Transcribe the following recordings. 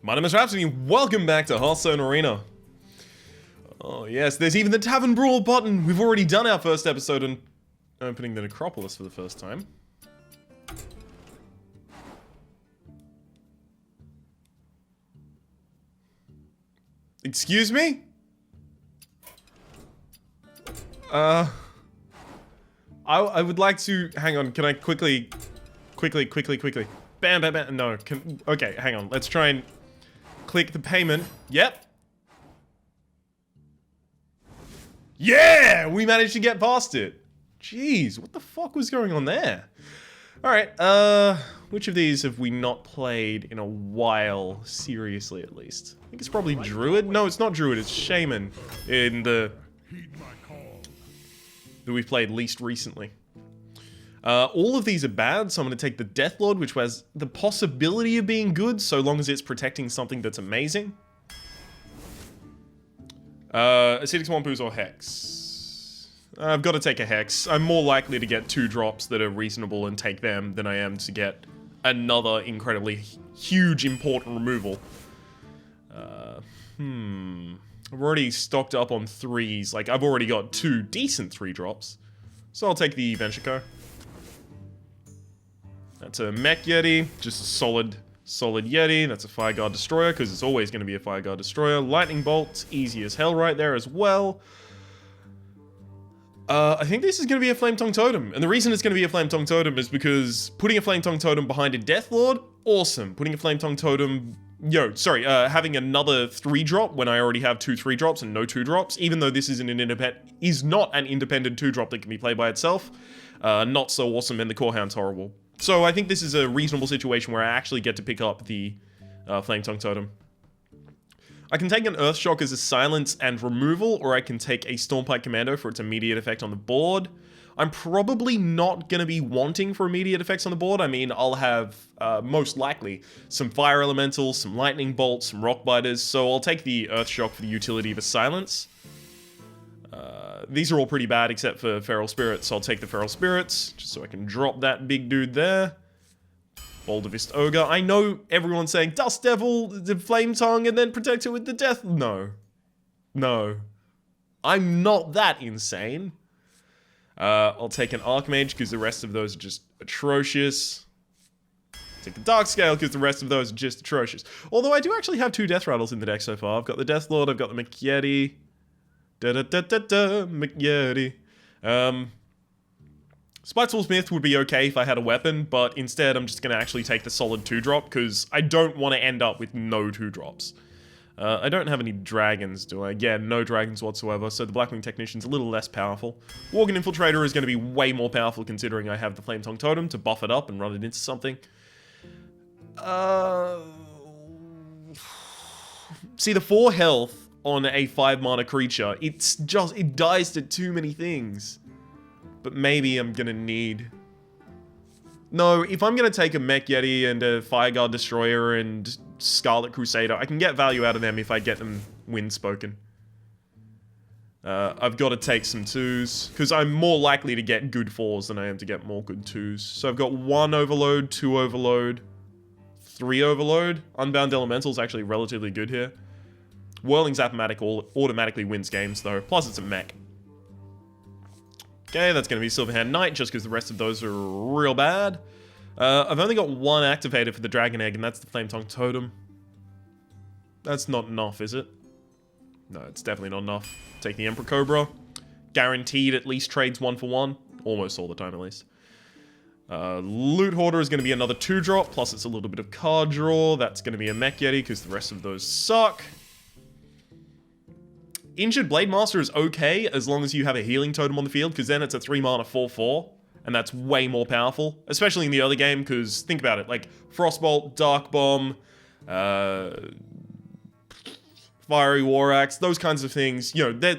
My name is Rhapsody, and welcome back to Hearthstone Arena. Oh yes, there's even the Tavern Brawl button! We've already done our first episode on opening the Necropolis for the first time. Excuse me? I would like to... Hang on, can I quickly... Bam, bam, bam. No, okay, hang on. Let's try and click the payment. Yep. Yeah! We managed to get past it. Jeez, what the fuck was going on there? Alright, which of these have we not played in a while? Seriously, at least. I think it's probably Druid? No, it's not Druid, it's Shaman. In the... that we've played least recently. All of these are bad, so I'm going to take the Deathlord, which has the possibility of being good, so long as it's protecting something that's amazing. Acidic Swampooze or Hex? I've got to take a Hex. I'm more likely to get 2 drops that are reasonable and take them than I am to get another incredibly huge, important removal. I've already stocked up on 3s. Like, I've already got 2 decent 3 drops. So I'll take the Ventrico. That's a Mech Yeti, just a solid Yeti. That's a Fire Guard Destroyer, because it's always going to be a Fire Guard Destroyer. Lightning Bolt, easy as hell right there as well. I think this is going to be a Flame Tongue Totem. And the reason it's going to be a Flame Tongue Totem is because putting a Flame Tongue Totem behind a Deathlord, awesome. Putting a Flame Tongue Totem... having another 3-drop when I already have 2 3-drops and no 2-drops, even though this is not an independent 2-drop that can be played by itself, not so awesome, and the Core Hound's horrible. So I think this is a reasonable situation where I actually get to pick up the Flame Tongue Totem. I can take an Earthshock as a silence and removal, or I can take a Stormpike Commando for its immediate effect on the board. I'm probably not going to be wanting for immediate effects on the board. I mean, I'll have, most likely, some Fire Elementals, some Lightning Bolts, some Rock Biters, so I'll take the Earthshock for the utility of a silence. These are all pretty bad except for Feral Spirits, so I'll take the Feral Spirits, just so I can drop that big dude there. Bouldervist Ogre. I know everyone's saying, Dust Devil, the Flame Tongue, and then protect it with the Death... No. No. I'm not that insane. I'll take an Archmage, because the rest of those are just atrocious. Take the Darkscale, because the rest of those are just atrocious. Although I do actually have 2 Death Rattles in the deck so far. I've got the Deathlord, I've got the McYeti. Da-da-da-da-da, McYeti. Spiteful Smith would be okay if I had a weapon, but instead I'm just going to actually take the solid 2-drop, because I don't want to end up with no 2-drops. I don't have any dragons, do I? Yeah, no dragons whatsoever, so the Blackwing Technician's a little less powerful. Worgen Infiltrator is going to be way more powerful considering I have the Flame Tongue Totem to buff it up and run it into something. See, the 4 health on a 5-mana creature, it dies to too many things. But maybe I'm going to need... No, if I'm going to take a Mech Yeti and a Fire Guard Destroyer and Scarlet Crusader, I can get value out of them if I get them Windspoken. I've got to take some 2s, because I'm more likely to get good 4s than I am to get more good 2s. So I've got 1 Overload, 2 Overload, 3 Overload. Unbound Elemental's actually relatively good here. Whirling Zap-O-Matic automatically wins games, though. Plus, it's a mech. Okay, that's going to be Silverhand Knight, just because the rest of those are real bad. I've only got 1 activated for the Dragon Egg, and that's the Flame Tongue Totem. That's not enough, is it? No, it's definitely not enough. Take the Emperor Cobra. Guaranteed at least trades 1 for 1. Almost all the time, at least. Loot Hoarder is going to be another 2-drop, plus it's a little bit of card draw. That's going to be a Mech Yeti, because the rest of those suck. Injured Blade Master is okay, as long as you have a Healing Totem on the field, because then it's a 3-mana 4/4, and that's way more powerful, especially in the early game, because think about it, like, Frostbolt, Dark Bomb, Fiery War Axe, those kinds of things, you know,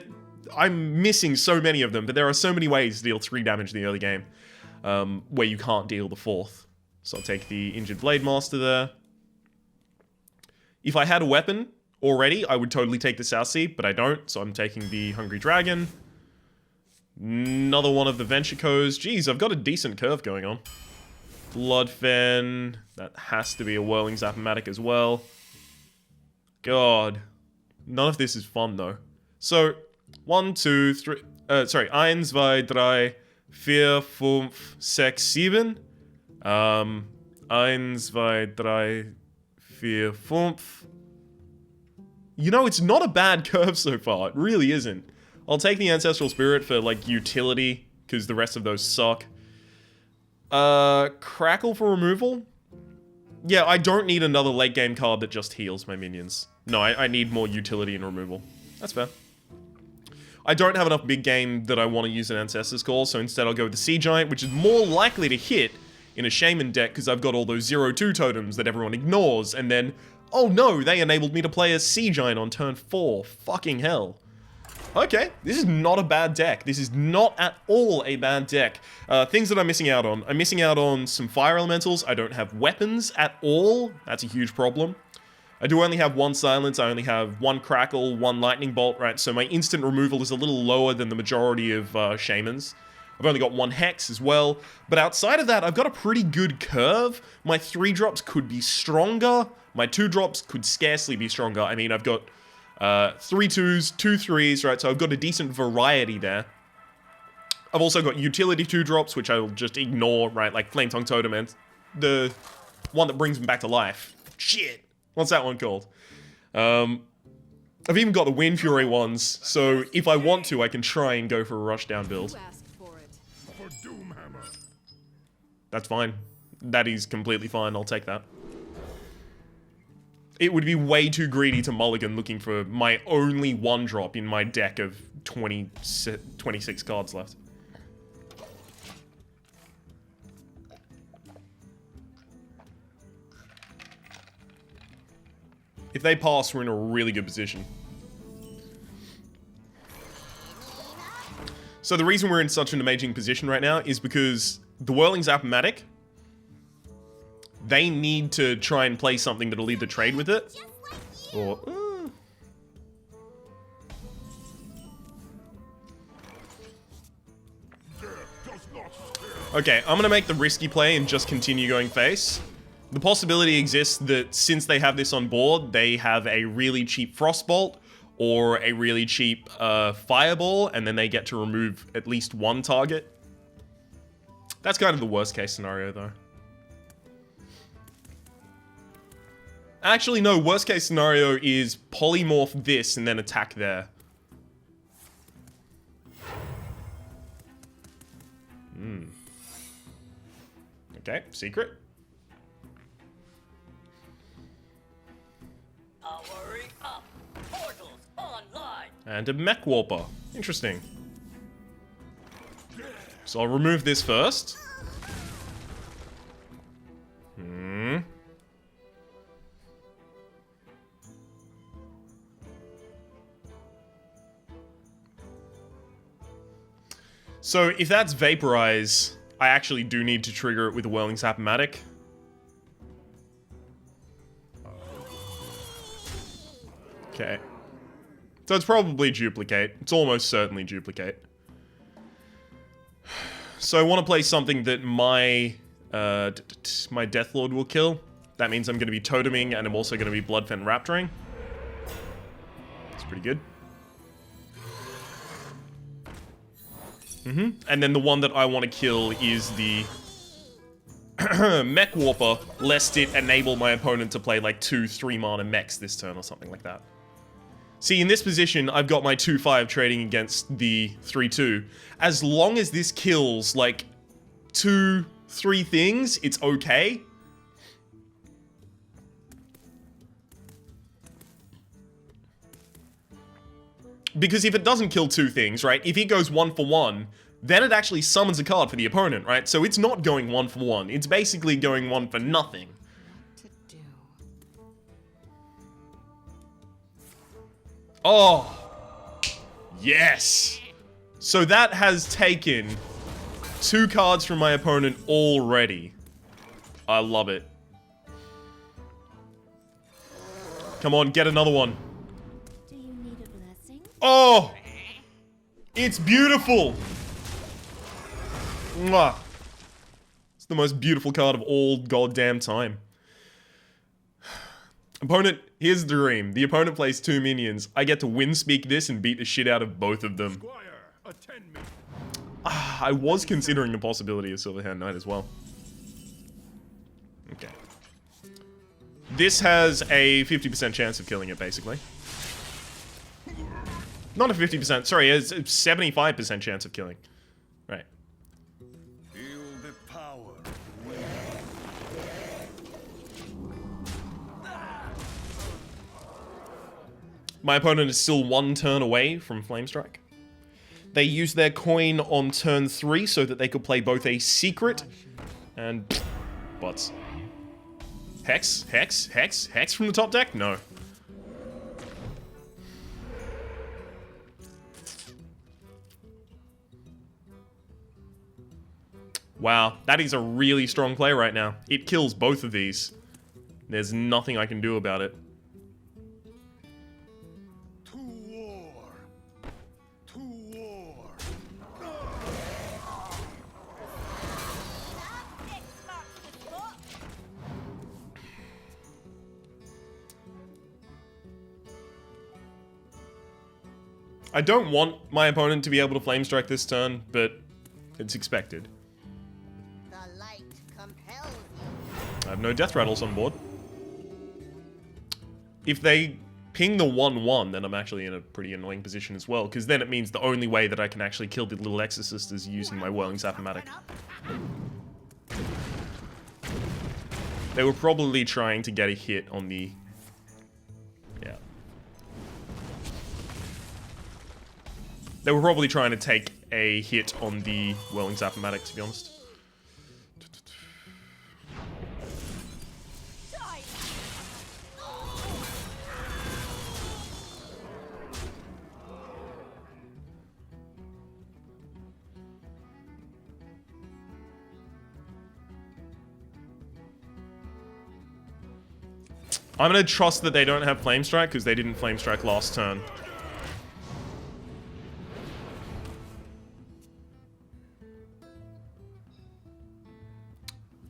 I'm missing so many of them, but there are so many ways to deal 3 damage in the early game, where you can't deal the 4th. So I'll take the Injured Blade Master there. If I had a weapon already, I would totally take the Southsea, but I don't, so I'm taking the Hungry Dragon. Another one of the Ventricos. Jeez, I've got a decent curve going on. Bloodfen. That has to be a Whirling Zap-O-Matic as well. God. None of this is fun, though. So, 1, 2, 3... sorry. 1, 2, 3, 4, 5, 6, 7. 1, 2, 3, 4, 5. You know, it's not a bad curve so far. It really isn't. I'll take the Ancestral Spirit for, like, utility, because the rest of those suck. Crackle for removal? Yeah, I don't need another late game card that just heals my minions. No, I need more utility and removal. That's fair. I don't have enough big game that I want to use an Ancestor's Call, so instead I'll go with the Sea Giant, which is more likely to hit in a Shaman deck, because I've got all those 0-2 totems that everyone ignores, and then... Oh no, they enabled me to play a Sea Giant on turn 4. Fucking hell. Okay, this is not a bad deck. This is not at all a bad deck. Things that I'm missing out on. I'm missing out on some Fire Elementals. I don't have weapons at all. That's a huge problem. I do only have 1 Silence. I only have 1 Crackle, 1 Lightning Bolt, right? So my instant removal is a little lower than the majority of Shamans. I've only got 1 Hex as well. But outside of that, I've got a pretty good curve. My 3-drops could be stronger. My 2-drops could scarcely be stronger. I mean, I've got 3 2s, 2 3s, right? So I've got a decent variety there. I've also got utility 2-drops, which I'll just ignore, right? Like Flame Tongue Totem and the one that brings them back to life. Shit. What's that one called? I've even got the Wind Fury ones, so if I want to, I can try and go for a rushdown build. That's fine. That is completely fine. I'll take that. It would be way too greedy to mulligan looking for my only 1-drop in my deck of 26 cards left. If they pass, we're in a really good position. So the reason we're in such an amazing position right now is because the Whirling's Appomatic, they need to try and play something that'll either trade with it, or... Okay, I'm gonna make the risky play and just continue going face. The possibility exists that since they have this on board, they have a really cheap Frostbolt or a really cheap Fireball, and then they get to remove at least 1 target. That's kind of the worst case scenario, though. Actually, no, worst case scenario is polymorph this and then attack there. Okay, secret. Powering up. Portals online. And a Mech Warper. Interesting. So I'll remove this first. So if that's Vaporize, I actually do need to trigger it with a Whirling's Appomatic. Okay. So it's probably Duplicate. It's almost certainly Duplicate. So I want to play something that my Deathlord will kill. That means I'm going to be Toteming, and I'm also going to be Bloodfen Raptoring. That's pretty good. And then the one that I want to kill is the Mech Warper, lest it enable my opponent to play like 2-3 mana mechs this turn or something like that. See, in this position, I've got my 2-5 trading against the 3-2. As long as this kills like 2-3 things, it's okay. Because if it doesn't kill 2 things, right, if it goes 1 for 1, then it actually summons a card for the opponent, right? So it's not going 1 for 1. It's basically going 1 for nothing. Oh, yes. So that has taken 2 cards from my opponent already. I love it. Come on, get another one. Oh! It's beautiful! Mwah. It's the most beautiful card of all goddamn time. Opponent Here's the dream. The opponent plays 2 minions. I get to wind-speak this and beat the shit out of both of them. I was considering the possibility of Silverhand Knight as well. Okay. This has a 50% chance of killing it, basically. Not a 50%, sorry, it's a 75% chance of killing. Right. Feel the power. My opponent is still 1 turn away from Flame Strike. They used their coin on turn 3 so that they could play both a secret and bots. Hex? Hex? Hex? Hex from the top deck? No. Wow, that is a really strong play right now. It kills both of these. There's nothing I can do about it. To war. To war. I don't want my opponent to be able to Flame Strike this turn, but it's expected. The light compels I have no Death Rattles on board. If they ping the 1-1, then I'm actually in a pretty annoying position as well, because then it means the only way that I can actually kill the little Exorcist is using my Whirling Sapphire. They were probably trying to get a hit on the... Yeah. They were probably trying to take a hit on the Whirling Sapphire, to be honest. I'm gonna trust that they don't have Flame Strike because they didn't Flame Strike last turn.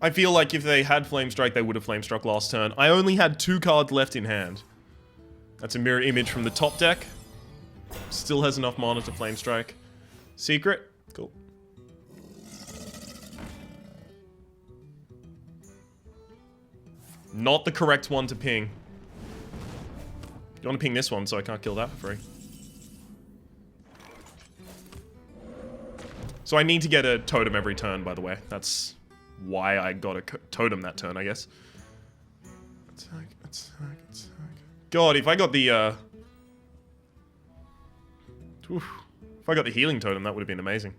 I feel like if they had Flame Strike, they would have Flame Struck last turn. I only had 2 cards left in hand. That's a mirror image from the top deck. Still has enough mana to Flame Strike. Secret? Cool. Not the correct one to ping. You want to ping this one so I can't kill that for free. So I need to get a totem every turn, by the way. That's why I got a totem that turn, I guess. Attack, attack, attack. God, if I got the, if I got the healing totem, that would have been amazing.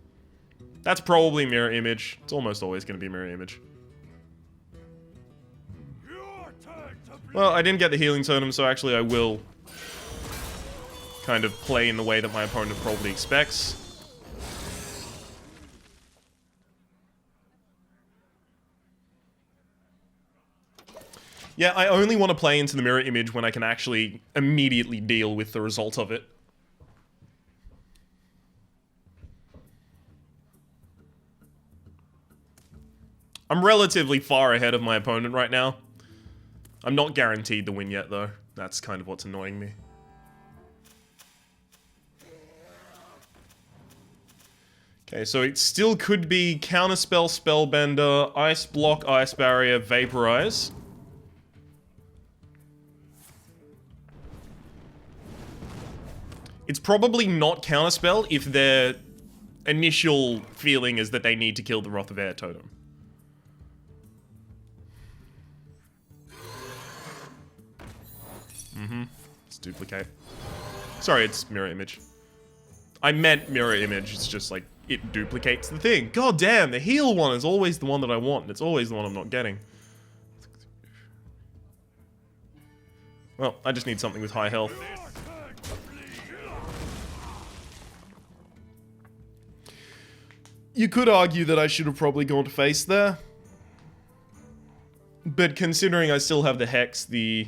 That's probably mirror image. It's almost always going to be mirror image. Well, I didn't get the healing totem, so actually I will kind of play in the way that my opponent probably expects. Yeah, I only want to play into the mirror image when I can actually immediately deal with the result of it. I'm relatively far ahead of my opponent right now. I'm not guaranteed the win yet, though. That's kind of what's annoying me. Okay, so it still could be Counterspell, Spellbender, Ice Block, Ice Barrier, Vaporize. It's probably not Counterspell if their initial feeling is that they need to kill the Wrath of Air totem. Let's duplicate. Sorry, it's mirror image. I meant mirror image, it's just like, it duplicates the thing. God damn, the heal one is always the one that I want, and it's always the one I'm not getting. Well, I just need something with high health. You could argue that I should have probably gone to face there. But considering I still have the Hex, the...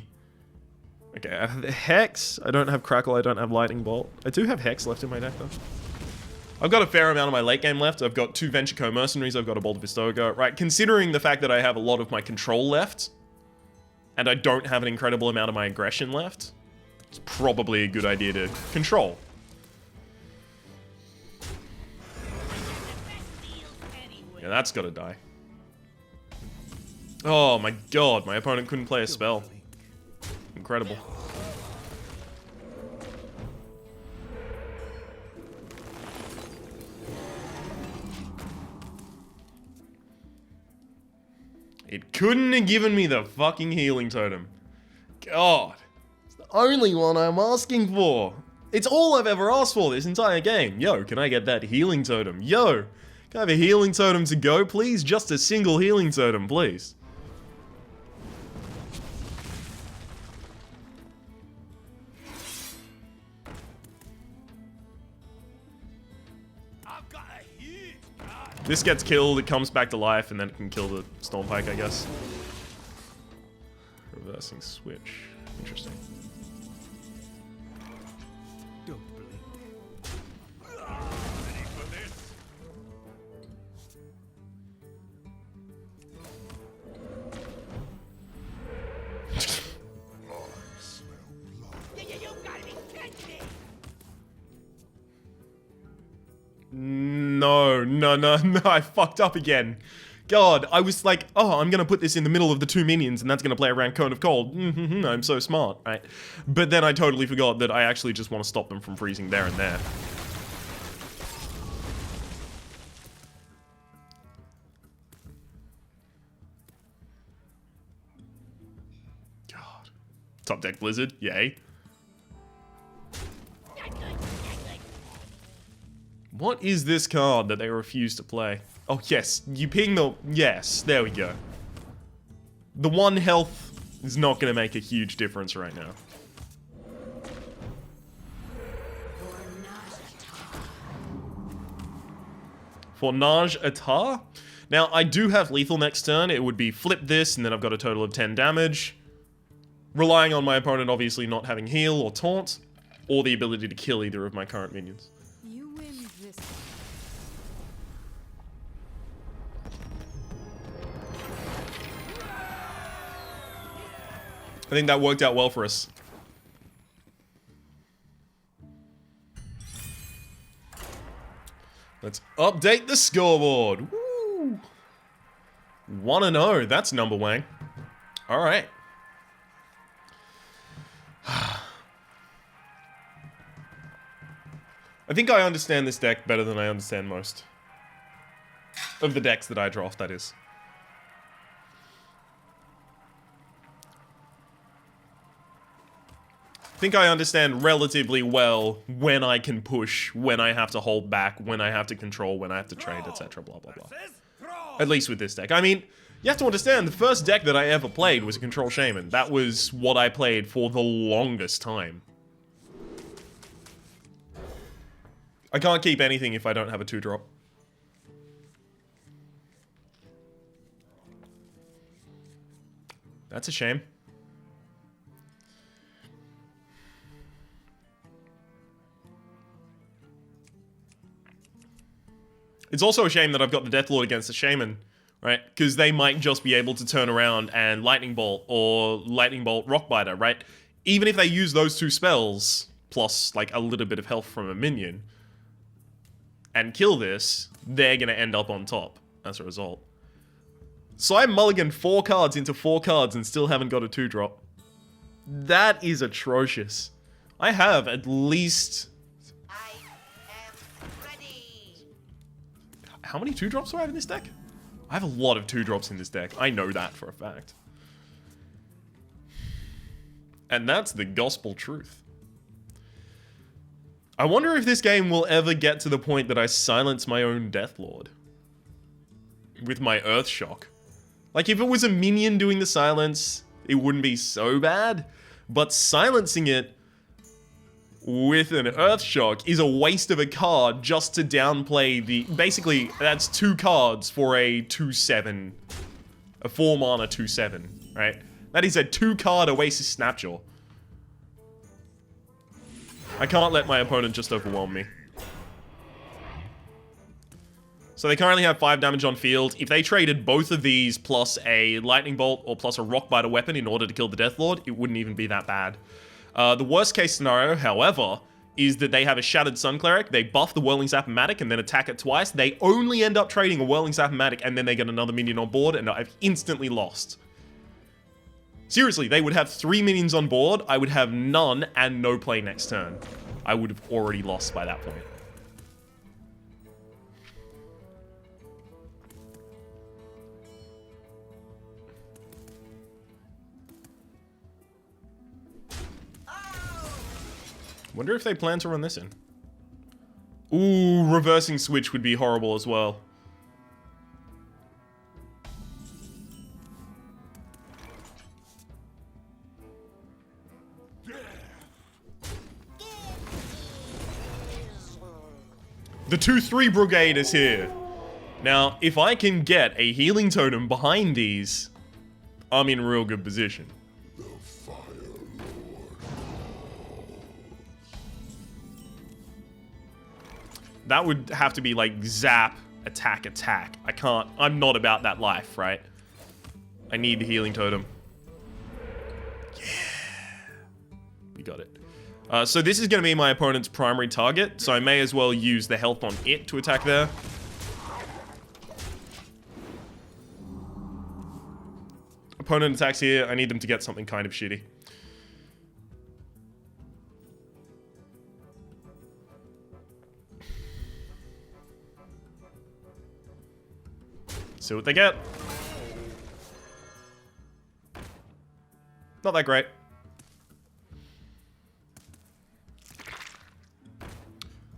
Okay, I have the Hex, I don't have Crackle, I don't have Lightning Bolt. I do have Hex left in my deck, though. I've got a fair amount of my late game left. I've got 2 Venture Co Mercenaries, I've got a Bolt of Vistoga. Right, considering the fact that I have a lot of my control left, and I don't have an incredible amount of my aggression left, it's probably a good idea to control. Yeah, that's gotta die. Oh my god, my opponent couldn't play a spell. Incredible. It couldn't have given me the fucking healing totem. God. It's the only one I'm asking for. It's all I've ever asked for this entire game. Yo, can I get that healing totem? Yo, can I have a healing totem to go, please? Just a single healing totem, please. This gets killed, it comes back to life, and then it can kill the Stormpike, I guess. Reversing switch. Interesting. Don't blink. Ready for this? I smell blood. You gotta be kidding me! No, I fucked up again. God, I was like, oh, I'm gonna put this in the middle of the two minions and that's gonna play around Cone of Cold. I'm so smart, right? But then I totally forgot that I actually just want to stop them from freezing there and there. God. Top deck Blizzard, yay. What is this card that they refuse to play? Oh, yes. You ping the... Yes, there we go. The 1 health is not going to make a huge difference right now. For Naj Atar? Now, I do have lethal next turn. It would be flip this, and then I've got a total of 10 damage. Relying on my opponent obviously not having heal or taunt, or the ability to kill either of my current minions. I think that worked out well for us. Let's update the scoreboard. Woo! 1-0. That's number Wang. All right. I think I understand this deck better than I understand most of the decks that I draft, that is. I think I understand relatively well when I can push, when I have to hold back, when I have to control, when I have to trade, etc. Blah, blah, blah. At least with this deck. I mean, you have to understand, the first deck that I ever played was a Control Shaman. That was what I played for the longest time. I can't keep anything if I don't have a 2-drop. That's a shame. It's also a shame that I've got the Deathlord against the Shaman, right? Because they might just be able to turn around and Lightning Bolt or Lightning Bolt Rockbiter, right? Even if they use those 2 spells, plus like a little bit of health from a minion, and kill this, they're going to end up on top as a result. So I mulliganed 4 cards into 4 cards and still haven't got a 2-drop. That is atrocious. I have at least... How many 2-drops do I have in this deck? I have a lot of 2-drops in this deck. I know that for a fact. And that's the gospel truth. I wonder if this game will ever get to the point that I silence my own Deathlord. With my Earthshock. Like, if it was a minion doing the silence, it wouldn't be so bad. But silencing it with an Earthshock is a waste of a card just to downplay the... Basically, that's 2 cards for a 2/7. A 4-mana 2/7, right? That is a 2-card Oasis Snapjaw. I can't let my opponent just overwhelm me. So they currently have 5 damage on field. If they traded both of these plus a Lightning Bolt or plus a Rockbiter weapon in order to kill the Death Lord, it wouldn't even be that bad. The worst case scenario, however, is that they have a Shattered Sun Cleric, they buff the Whirling Zap-O-Matic and then attack it twice. They only end up trading a Whirling Zap-O-Matic and then they get another minion on board and I've instantly lost. Seriously, they would have 3 minions on board, I would have none and no play next turn. I would have already lost by that point. Wonder if they plan to run this in. Ooh, reversing switch would be horrible as well. The 2-3 Brigade is here. Now, if I can get a healing totem behind these, I'm in real good position. That would have to be like zap, attack, attack. I can't, I'm not about that life, right? I need the healing totem. Yeah. We got it. So this is going to be my opponent's primary target, so I may as well use the health on it to attack there. Opponent attacks here, I need them to get something kind of shitty. See what they get. Not that great.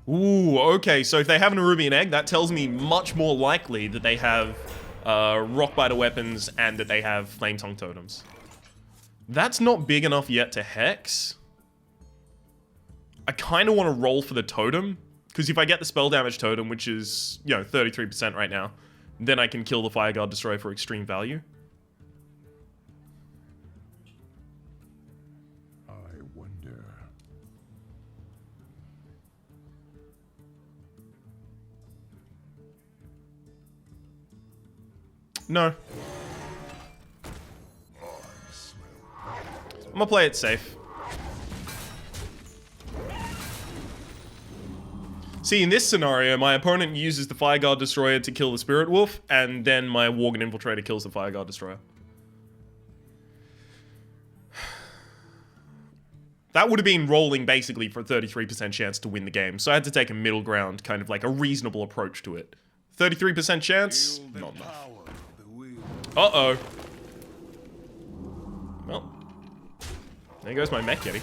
Ooh, okay, so if they have an Arubian Egg, that tells me much more likely that they have Rockbiter weapons and that they have Flame Tongue totems. That's not big enough yet to Hex. I kind of want to roll for the totem, because if I get the spell damage totem, which is, you know, 33% right now, then I can kill the Fire Guard Destroyer for extreme value. I wonder. No. I'm gonna play it safe. See, in this scenario, my opponent uses the Fire Guard Destroyer to kill the Spirit Wolf, and then my Worgen Infiltrator kills the Fire Guard Destroyer. That would have been rolling basically for a 33% chance to win the game, so I had to take a middle ground, kind of like a reasonable approach to it. 33% chance? Not enough. Uh-oh. Well, there goes my Mech Yeti.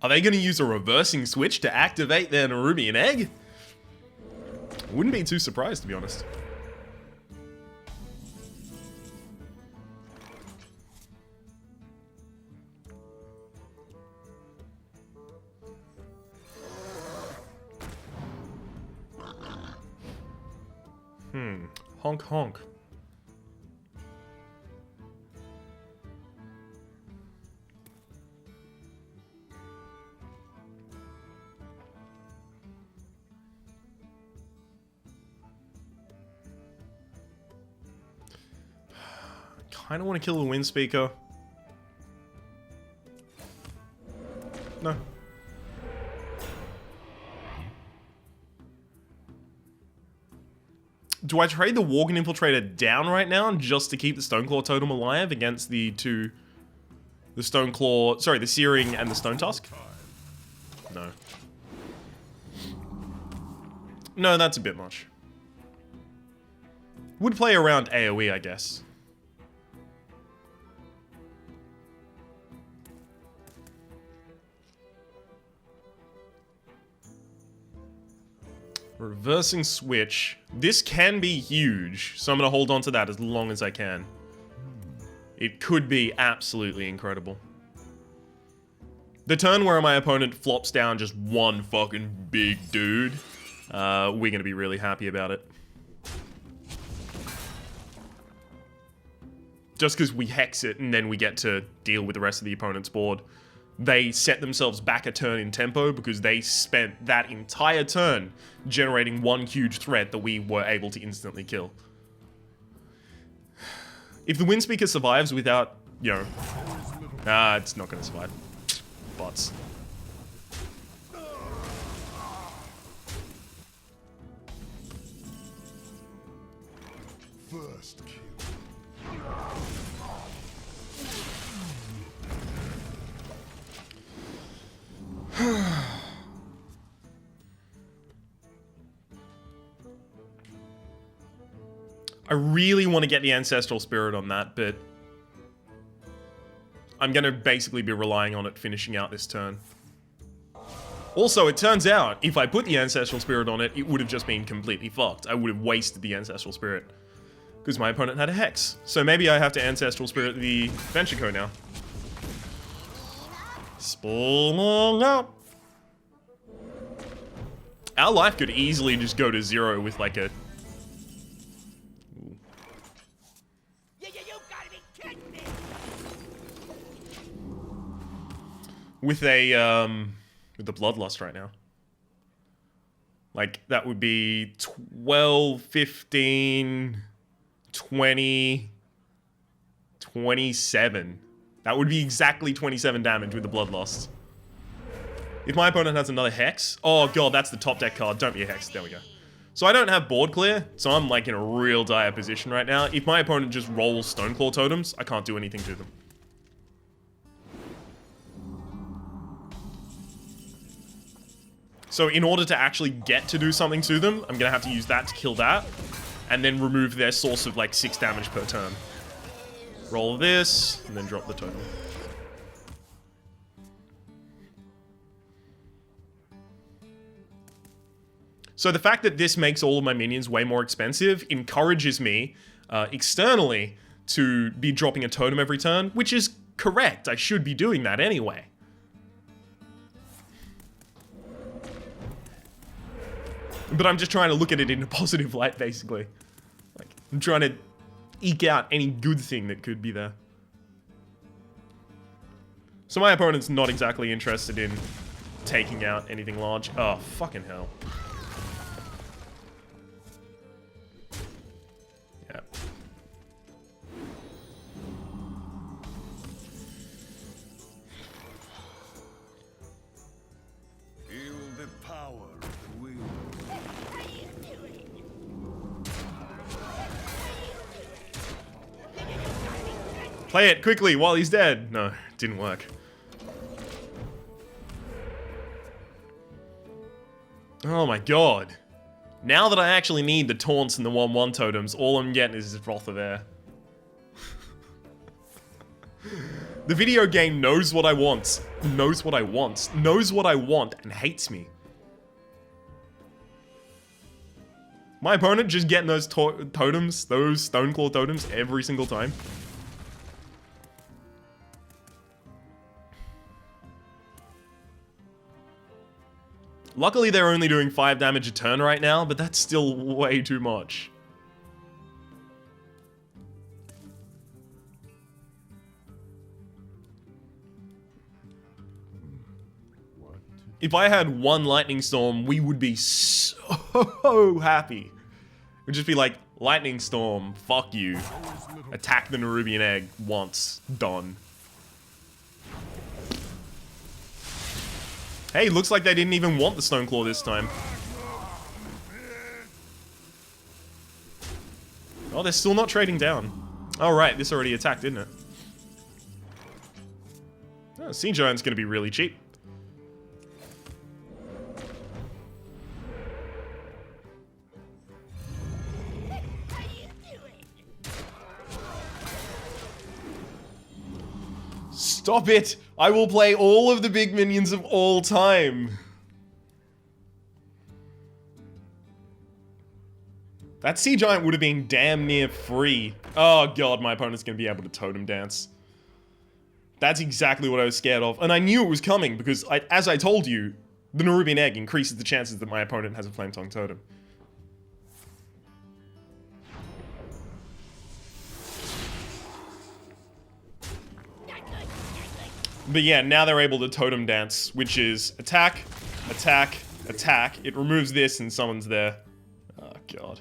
Are they going to use a reversing switch to activate their Nerubian Egg? Wouldn't be too surprised, to be honest. Honk honk. Kind of want to kill the Wind Speaker. No. Do I trade the Worgen Infiltrator down right now just to keep the Stoneclaw Totem alive against the two... The Stoneclaw... Sorry, the Searing and the Stone Tusk? No. No, that's a bit much. Would play around AoE, I guess. Reversing switch. This can be huge, so I'm going to hold on to that as long as I can. It could be absolutely incredible. The turn where my opponent flops down just one fucking big dude, we're going to be really happy about it. just because we hex it and then we get to deal with the rest of the opponent's board. They set themselves back a turn in tempo because they spent that entire turn generating one huge threat that we were able to instantly kill. If the Windspeaker survives without, you know... it's not going to survive. Bots. First kill. I really want to get the Ancestral Spirit on that, but I'm going to basically be relying on it finishing out this turn. Also, it turns out, if I put the Ancestral Spirit on it, it would have just been completely fucked. I would have wasted the Ancestral Spirit. Because my opponent had a Hex. So maybe I have to Ancestral Spirit the Adventure Code now. Spawning out. Our life could easily just go to 0 with like a... You gotta be kidding me! With a, with the Bloodlust right now. Like, that would be 12, 15, 20, 27. That would be exactly 27 damage with the Bloodlust. If my opponent has another Hex... Oh god, that's the top deck card. Don't be a Hex. There we go. So I don't have board clear, so I'm like in a real dire position right now. If my opponent just rolls Stoneclaw Totems, I can't do anything to them. So in order to actually get to do something to them, I'm gonna have to use that to kill that, and then remove their source of like 6 damage per turn. Roll this, and then drop the totem. So the fact that this makes all of my minions way more expensive encourages me, externally, to be dropping a totem every turn, which is correct. I should be doing that anyway. But I'm just trying to look at it in a positive light, basically. Like, I'm trying to eke out any good thing that could be there. So my opponent's not exactly interested in taking out anything large. Oh, fucking hell. Yeah. Feel the power of the will. Play it quickly while he's dead. No, it didn't work. Oh my god. Now that I actually need the taunts and the 1/1 totems, all I'm getting is this Wrath of Air. The video game knows what I want, knows what I want, knows what I want, and hates me. My opponent just getting those totems, those Stoneclaw totems every single time. Luckily, they're only doing 5 damage a turn right now, but that's still way too much. If I had one Lightning Storm, we would be so happy. It would just be like, Lightning Storm, fuck you. Attack the Nerubian Egg once, done. Hey, looks like they didn't even want the Stoneclaw this time. Oh, they're still not trading down. Oh, right, this already attacked, didn't it? Oh, Sea Giant's gonna be really cheap. Stop it! I will play all of the big minions of all time. That Sea Giant would have been damn near free. Oh god, my opponent's gonna be able to totem dance. That's exactly what I was scared of. And I knew it was coming because, as I told you, the Nerubian Egg increases the chances that my opponent has a Flame Tongue Totem. But yeah, now they're able to totem dance, which is attack, attack, attack. It removes this and summons there. Oh, God.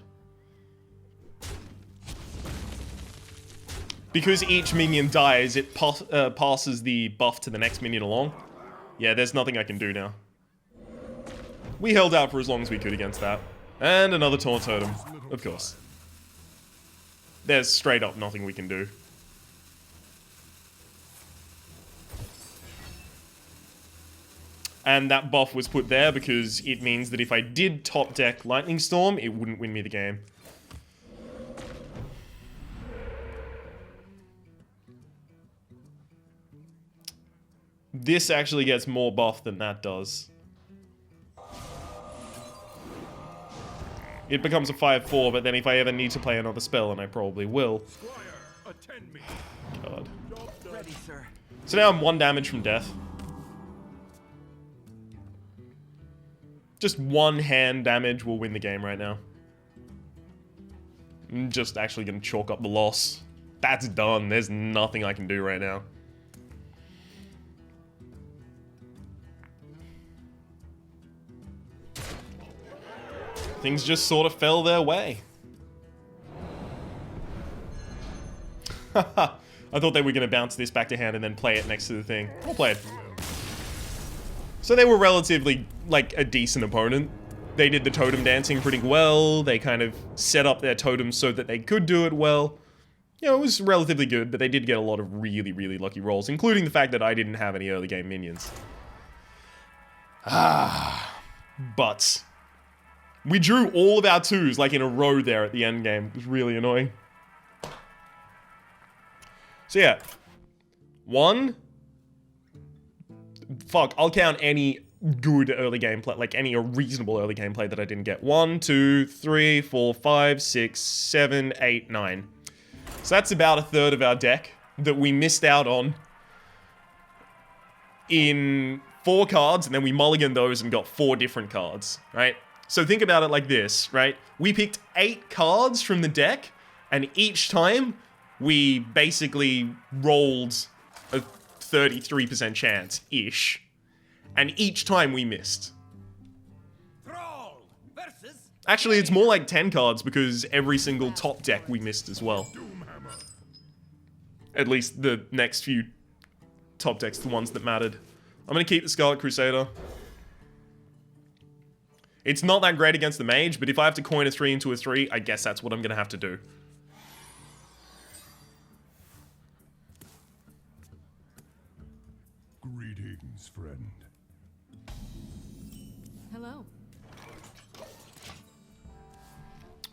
Because each minion dies, it passes the buff to the next minion along. Yeah, there's nothing I can do now. We held out for as long as we could against that. And another taunt totem, of course. There's straight up nothing we can do. And that buff was put there because it means that if I did top deck Lightning Storm, it wouldn't win me the game. This actually gets more buff than that does. It becomes a 5/4, but then if I ever need to play another spell, and I probably will. God. So now I'm 1 damage from death. Just 1 hand damage will win the game right now. I'm just actually going to chalk up the loss. That's done. There's nothing I can do right now. Things just sort of fell their way. I thought they were going to bounce this back to hand and then play it next to the thing. Well played. So they were relatively, like, a decent opponent. They did the totem dancing pretty well. They kind of set up their totems so that they could do it well. You know, it was relatively good, but they did get a lot of really, really lucky rolls, including the fact that I didn't have any early game minions. But we drew all of our 2s, like, in a row there at the end game. It was really annoying. So yeah. 1. Fuck, I'll count any good early gameplay, like any reasonable early gameplay that I didn't get. 1, 2, 3, 4, 5, 6, 7, 8, 9. So that's about 1/3 of our deck that we missed out on in 4 cards, and then we mulliganed those and got 4 different cards, right? So think about it like this, right? We picked 8 cards from the deck, and each time we basically rolled a 33% chance-ish. And each time we missed. Actually, it's more like 10 cards because every single top deck we missed as well. At least the next few top decks, the ones that mattered. I'm going to keep the Scarlet Crusader. It's not that great against the mage, but if I have to coin a 3 into a 3, I guess that's what I'm going to have to do. Greetings, friend. Hello.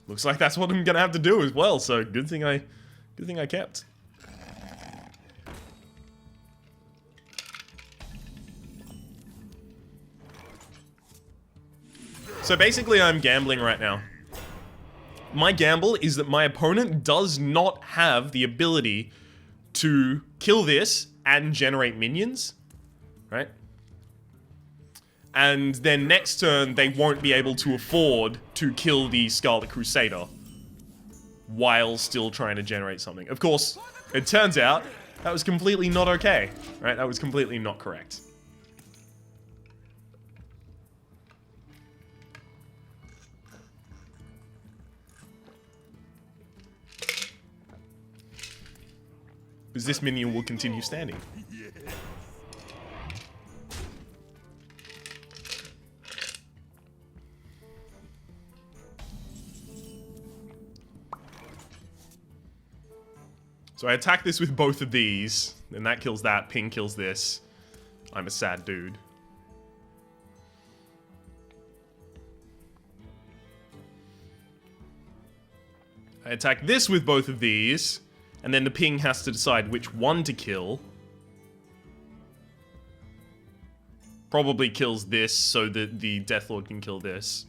Looks like that's what I'm going to have to do as well, so good thing I kept. So basically, I'm gambling right now. My gamble is that my opponent does not have the ability to kill this and generate minions, right? And then next turn, they won't be able to afford to kill the Scarlet Crusader while still trying to generate something. Of course, it turns out that was completely not okay, right? That was completely not correct. Because this minion will continue standing. So I attack this with both of these, and that kills that, ping kills this. I'm a sad dude. I attack this with both of these, and then the ping has to decide which one to kill. Probably kills this so that the Deathlord can kill this.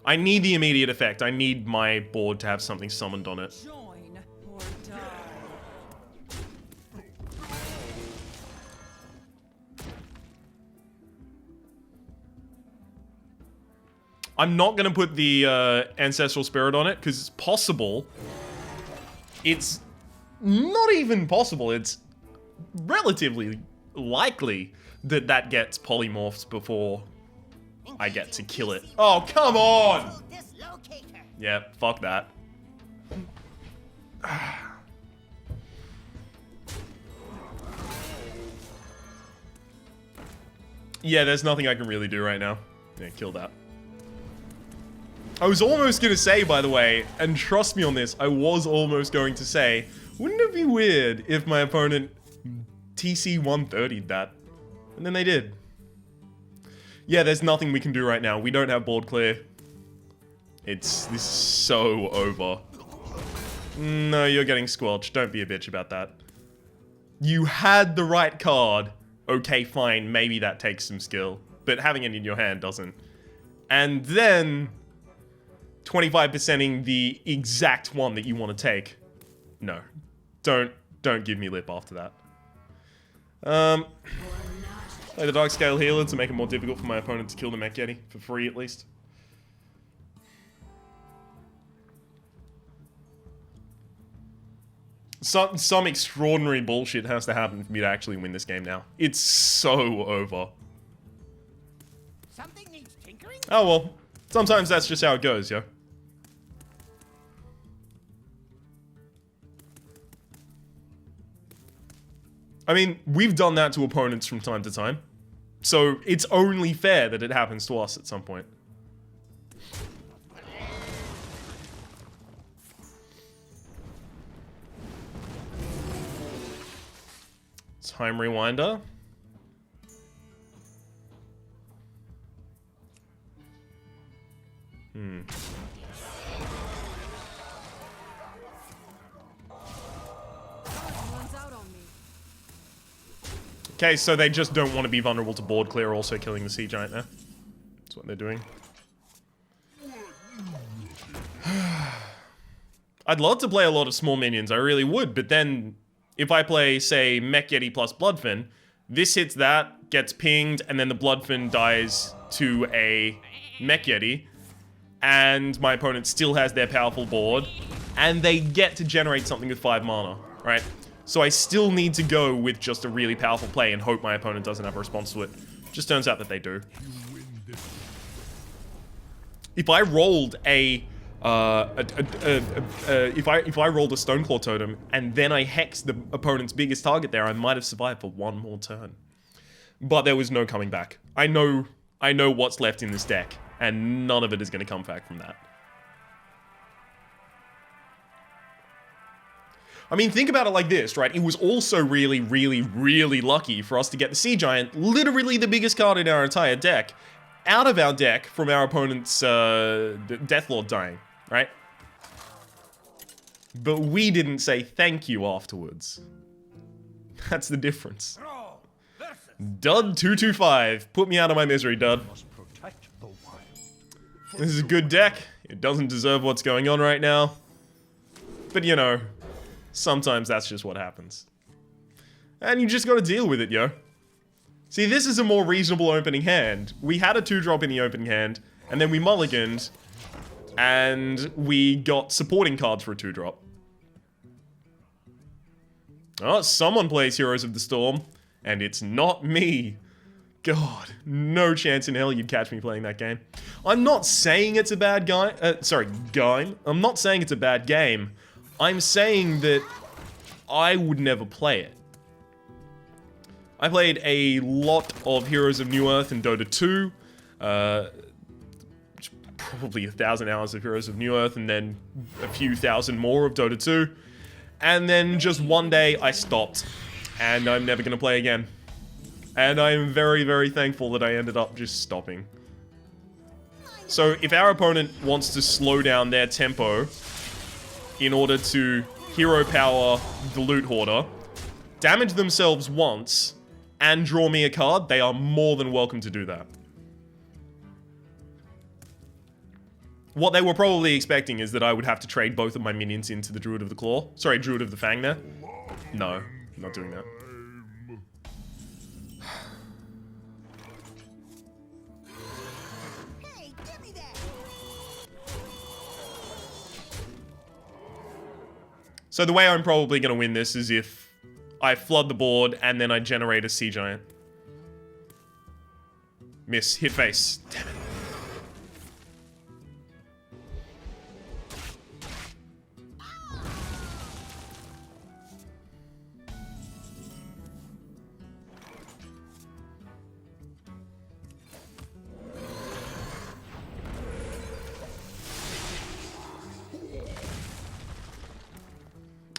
I need the immediate effect. I need my board to have something summoned on it. Join or die. I'm not going to put the Ancestral Spirit on it, because it's possible. It's not even possible. It's relatively likely that that gets polymorphs before I get to kill it. Oh, come on! Dislocator. Yeah, fuck that. Yeah, there's nothing I can really do right now. Yeah, kill that. I was almost gonna say, by the way, and trust me on this, I was almost going to say, wouldn't it be weird if my opponent TC 130'd that? And then they did. Yeah, there's nothing we can do right now. We don't have board clear. This is so over. No, you're getting squelched. Don't be a bitch about that. You had the right card. Okay, fine, maybe that takes some skill. But having it in your hand doesn't. And then 25%ing the exact one that you want to take. No. Don't give me lip after that. Play the Dark Scale Healer to make it more difficult for my opponent to kill the Mech Yeti. For free, at least. Some extraordinary bullshit has to happen for me to actually win this game now. It's so over. Something needs tinkering? Oh well. Sometimes that's just how it goes, yo. I mean, we've done that to opponents from time to time. So it's only fair that it happens to us at some point. Time Rewinder. Runs out on me. Okay, so they just don't want to be vulnerable to board clear, also killing the Sea Giant there. That's what they're doing. I'd love to play a lot of small minions, I really would, but then if I play, say, Mech Yeti plus Bloodfin, this hits that, gets pinged, and then the Bloodfin dies to a Mech Yeti, and my opponent still has their powerful board, and they get to generate something with 5 mana, right? So I still need to go with just a really powerful play and hope my opponent doesn't have a response to it. Just turns out that they do. If I rolled if I rolled a Stoneclaw Totem and then I hexed the opponent's biggest target there, I might have survived for one more turn. But there was no coming back. I know what's left in this deck, and none of it is going to come back from that. I mean, think about it like this, right? It was also really, really, really lucky for us to get the Sea Giant, literally the biggest card in our entire deck, out of our deck from our opponent's Deathlord dying, right? But we didn't say thank you afterwards. That's the difference. Dud225. Put me out of my misery, Dud. This is a good deck. It doesn't deserve what's going on right now. But you know, sometimes that's just what happens. And you just gotta deal with it, yo. See, this is a more reasonable opening hand. We had a 2-drop in the opening hand, and then we mulliganed, and we got supporting cards for a 2-drop. Oh, someone plays Heroes of the Storm, and it's not me. God, no chance in hell you'd catch me playing that game. I'm not saying it's a bad game. I'm not saying it's a bad game. I'm saying that I would never play it. I played a lot of Heroes of New Earth and Dota 2. Probably 1,000 hours of Heroes of New Earth and then a few thousand more of Dota 2. And then just one day I stopped. And I'm never going to play again. And I am very, very thankful that I ended up just stopping. So if our opponent wants to slow down their tempo in order to hero power the Loot Hoarder, damage themselves once, and draw me a card, they are more than welcome to do that. What they were probably expecting is that I would have to trade both of my minions into the Druid of the Claw. Sorry, Druid of the Fang there. No, I'm not doing that. Hey, give me that. So the way I'm probably going to win this is if I flood the board, and then I generate a Sea Giant. Miss. Hit face. Damn it.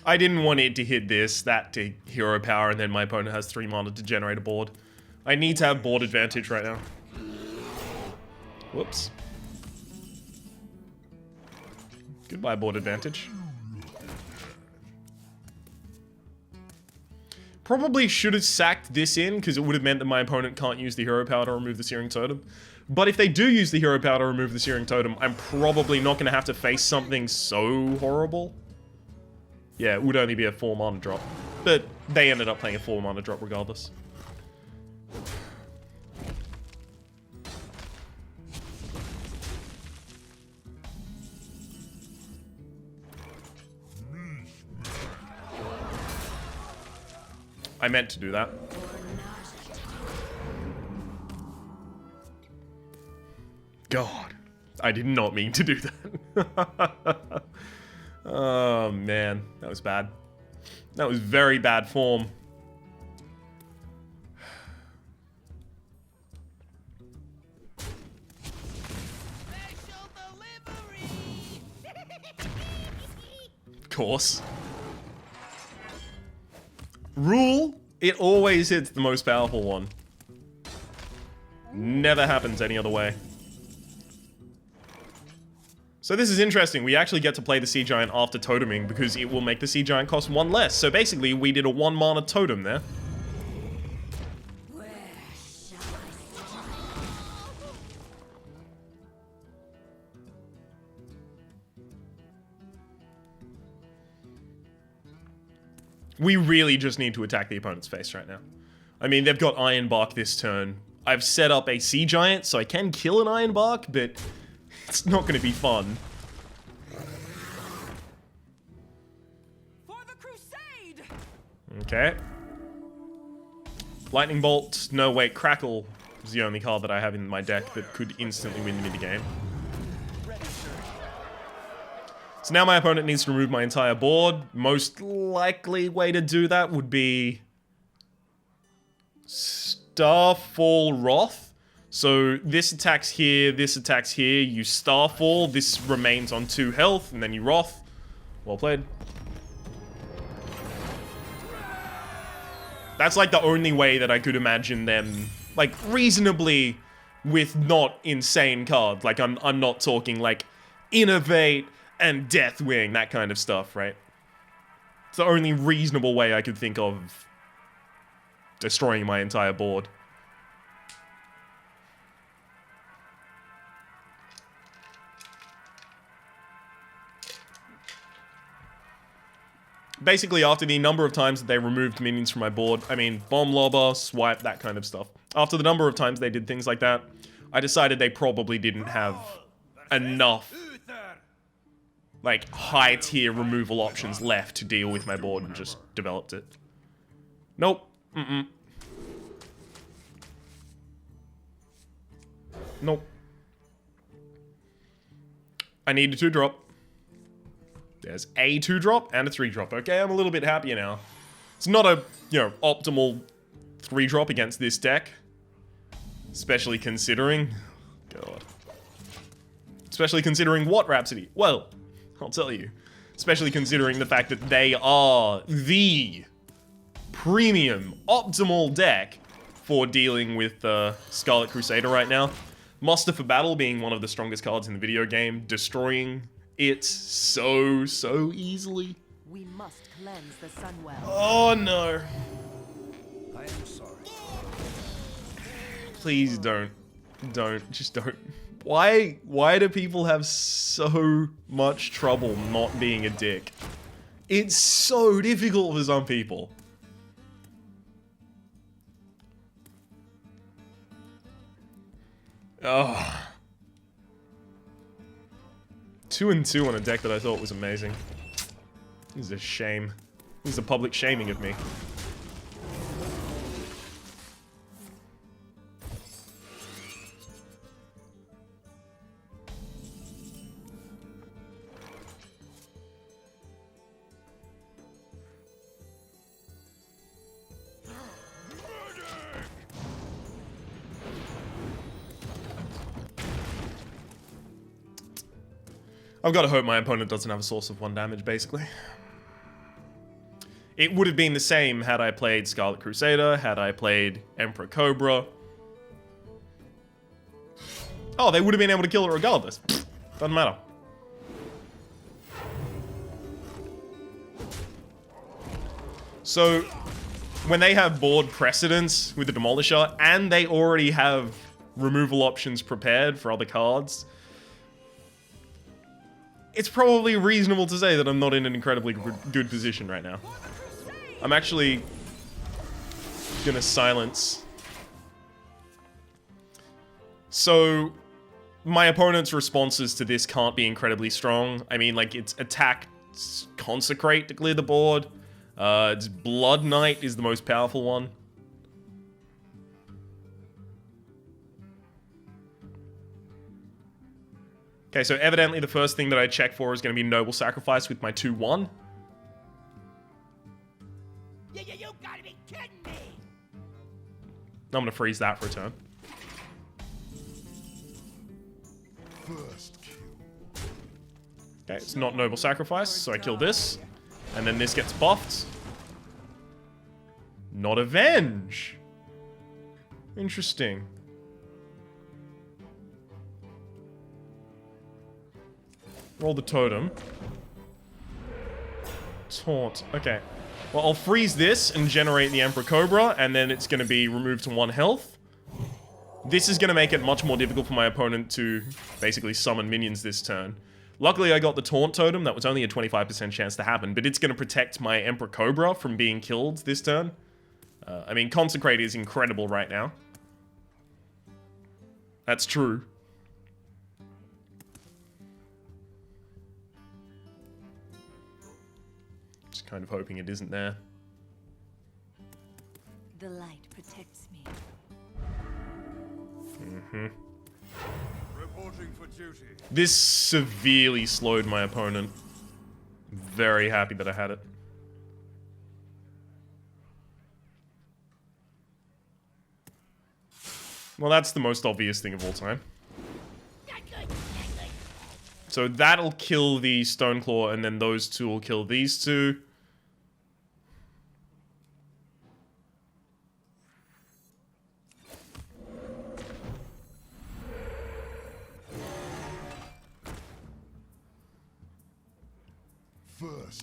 I didn't want it to hit this, that to hero power, and then my opponent has 3 mana to generate a board. I need to have board advantage right now. Whoops. Goodbye, board advantage. Probably should have sacked this in, because it would have meant that my opponent can't use the hero power to remove the Searing Totem. But if they do use the hero power to remove the Searing Totem, I'm probably not going to have to face something so horrible. Yeah, it would only be a 4 mana drop. But they ended up playing a 4 mana drop regardless. I meant to do that. God, I did not mean to do that. Oh, man. That was bad. That was very bad form. Special delivery! Of course. Rule, it always hits the most powerful one. Never happens any other way. So this is interesting. We actually get to play the Sea Giant after toteming because it will make the Sea Giant cost 1 less. So basically, we did a 1 mana totem there. Where shall I strike? We really just need to attack the opponent's face right now. I mean, they've got Ironbark this turn. I've set up a Sea Giant, so I can kill an Ironbark, but it's not going to be fun. For the crusade! Okay. Lightning Bolt. No, wait. Crackle is the only card that I have in my deck that could instantly win me the game. So now my opponent needs to remove my entire board. Most likely way to do that would be Starfall Wrath. So this attacks here, you Starfall, this remains on 2 health, and then you Wrath. Well played. That's like the only way that I could imagine them, like, reasonably with not insane cards. Like, I'm not talking, like, Innovate and Deathwing, that kind of stuff, right? It's the only reasonable way I could think of destroying my entire board. Basically, after the number of times that they removed minions from my board, I mean, Bomb Lobber, Swipe, that kind of stuff. After the number of times they did things like that, I decided they probably didn't have enough, like, high-tier removal options left to deal with my board and just developed it. Nope. Nope. I need a 2-drop. There's a 2-drop and a 3-drop. Okay, I'm a little bit happier now. It's not a, you know, optimal 3-drop against this deck. Especially considering... God. Especially considering what, Rhapsody? Well, I'll tell you. Especially considering the fact that they are the premium, optimal deck for dealing with Scarlet Crusader right now. Muster for Battle being one of the strongest cards in the video game, destroying it so easily. We must cleanse the Sunwell. Oh no. I am sorry. Please don't. Don't. Just don't. Why do people have so much trouble not being a dick? It's so difficult for some people. Oh. 2-2 on a deck that I thought was amazing. This is a shame. This is a public shaming of me. I've got to hope my opponent doesn't have a source of 1 damage, basically. It would have been the same had I played Scarlet Crusader, had I played Emperor Cobra. Oh, they would have been able to kill it regardless. Doesn't matter. So, when they have board precedence with the Demolisher, and they already have removal options prepared for other cards, it's probably reasonable to say that I'm not in an incredibly good position right now. I'm actually gonna silence. So, my opponent's responses to this can't be incredibly strong. I mean, like, it's attack, consecrate to clear the board. It's Blood Knight is the most powerful one. Okay, so evidently the first thing that I check for is going to be Noble Sacrifice with my 2-1. You gotta be kidding me! I'm going to freeze that for a turn. First kill. Okay, it's not Noble Sacrifice, so I kill this. And then this gets buffed. Not Avenge. Interesting. Roll the totem. Taunt. Okay. Well, I'll freeze this and generate the Emperor Cobra, and then it's going to be removed to 1 health. This is going to make it much more difficult for my opponent to basically summon minions this turn. Luckily, I got the Taunt Totem. That was only a 25% chance to happen, but it's going to protect my Emperor Cobra from being killed this turn. I mean, Consecrate is incredible right now. That's true. Just kind of hoping it isn't there. The light protects me. Reporting for duty. This severely slowed my opponent. Very happy that I had it. Well, that's the most obvious thing of all time. So that'll kill the Stoneclaw, and then those two will kill these two.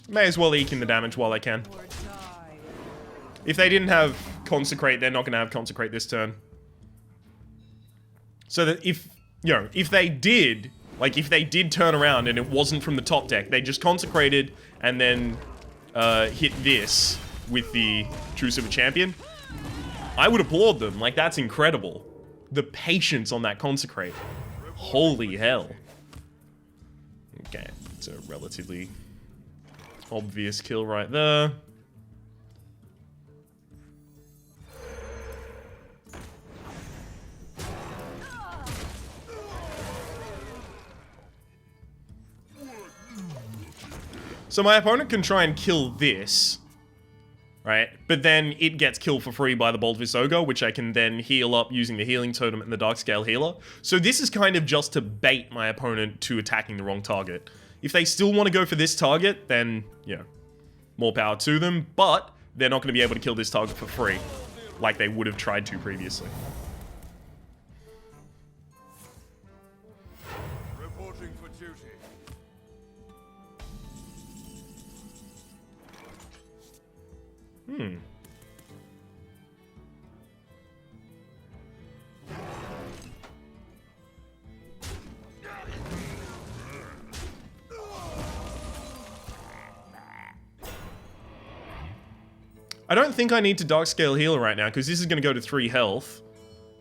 May as well eke in the damage while I can. If they didn't have Consecrate, they're not going to have Consecrate this turn. So that if, you know, if they did, like if they did turn around and it wasn't from the top deck, they just Consecrated and then hit this with the Truce of a Champion, I would applaud them. Like, that's incredible. The patience on that Consecrate. Holy hell. Okay, it's a relatively obvious kill right there. So my opponent can try and kill this, right? But then it gets killed for free by the Boldvis Ogre, which I can then heal up using the Healing Totem and the Darkscale Healer. So this is kind of just to bait my opponent to attacking the wrong target. If they still want to go for this target, then, you know, more power to them, but they're not going to be able to kill this target for free, like they would have tried to previously. Reporting for duty. I don't think I need to Darkscale Healer right now, because this is going to go to 3 health.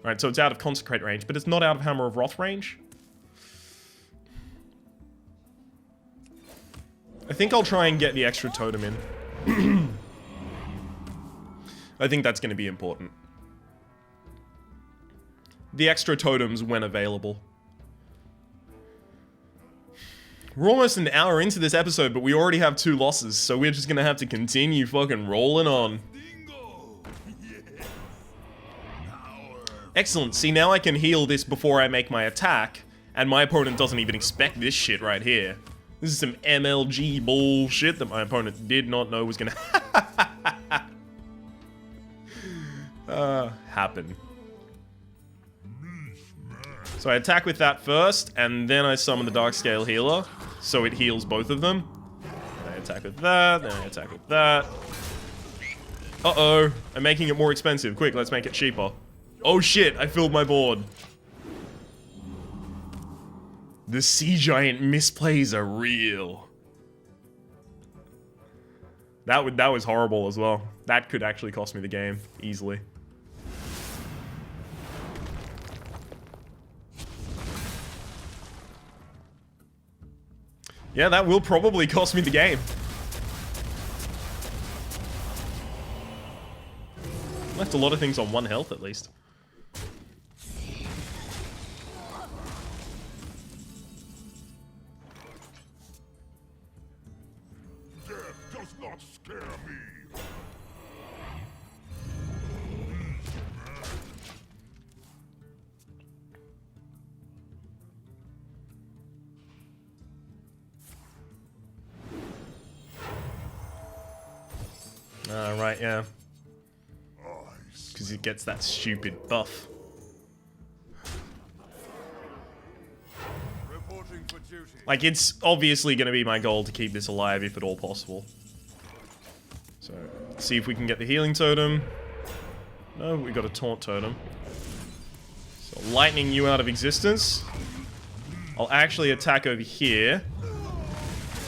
Right, so it's out of Consecrate range, but it's not out of Hammer of Wrath range. I think I'll try and get the extra totem in. I think that's going to be important. The extra totems when available. We're almost an hour into this episode, but we already have 2 losses, so we're just gonna have to continue fucking rolling on. Excellent. See, now I can heal this before I make my attack, And my opponent doesn't even expect this shit right here. This is some MLG bullshit that my opponent did not know was gonna happen. So I attack with that first, and then I summon the Darkscale Healer, so it heals both of them. Then I attack with that, then I attack with that. Uh-oh, I'm making it more expensive. Quick, let's make it cheaper. Oh shit, I filled my board. The Sea Giant misplays are real. That was horrible as well. That could actually cost me the game, easily. Yeah, that will probably cost me the game. Left a lot of things on 1 health at least. Death does not scare me. Right, yeah. Because it gets that stupid buff. Reporting for duty. Like, it's obviously going to be my goal to keep this alive if at all possible. So, see if we can get the healing totem. No, we got a taunt totem. So, lightning you out of existence. I'll actually attack over here,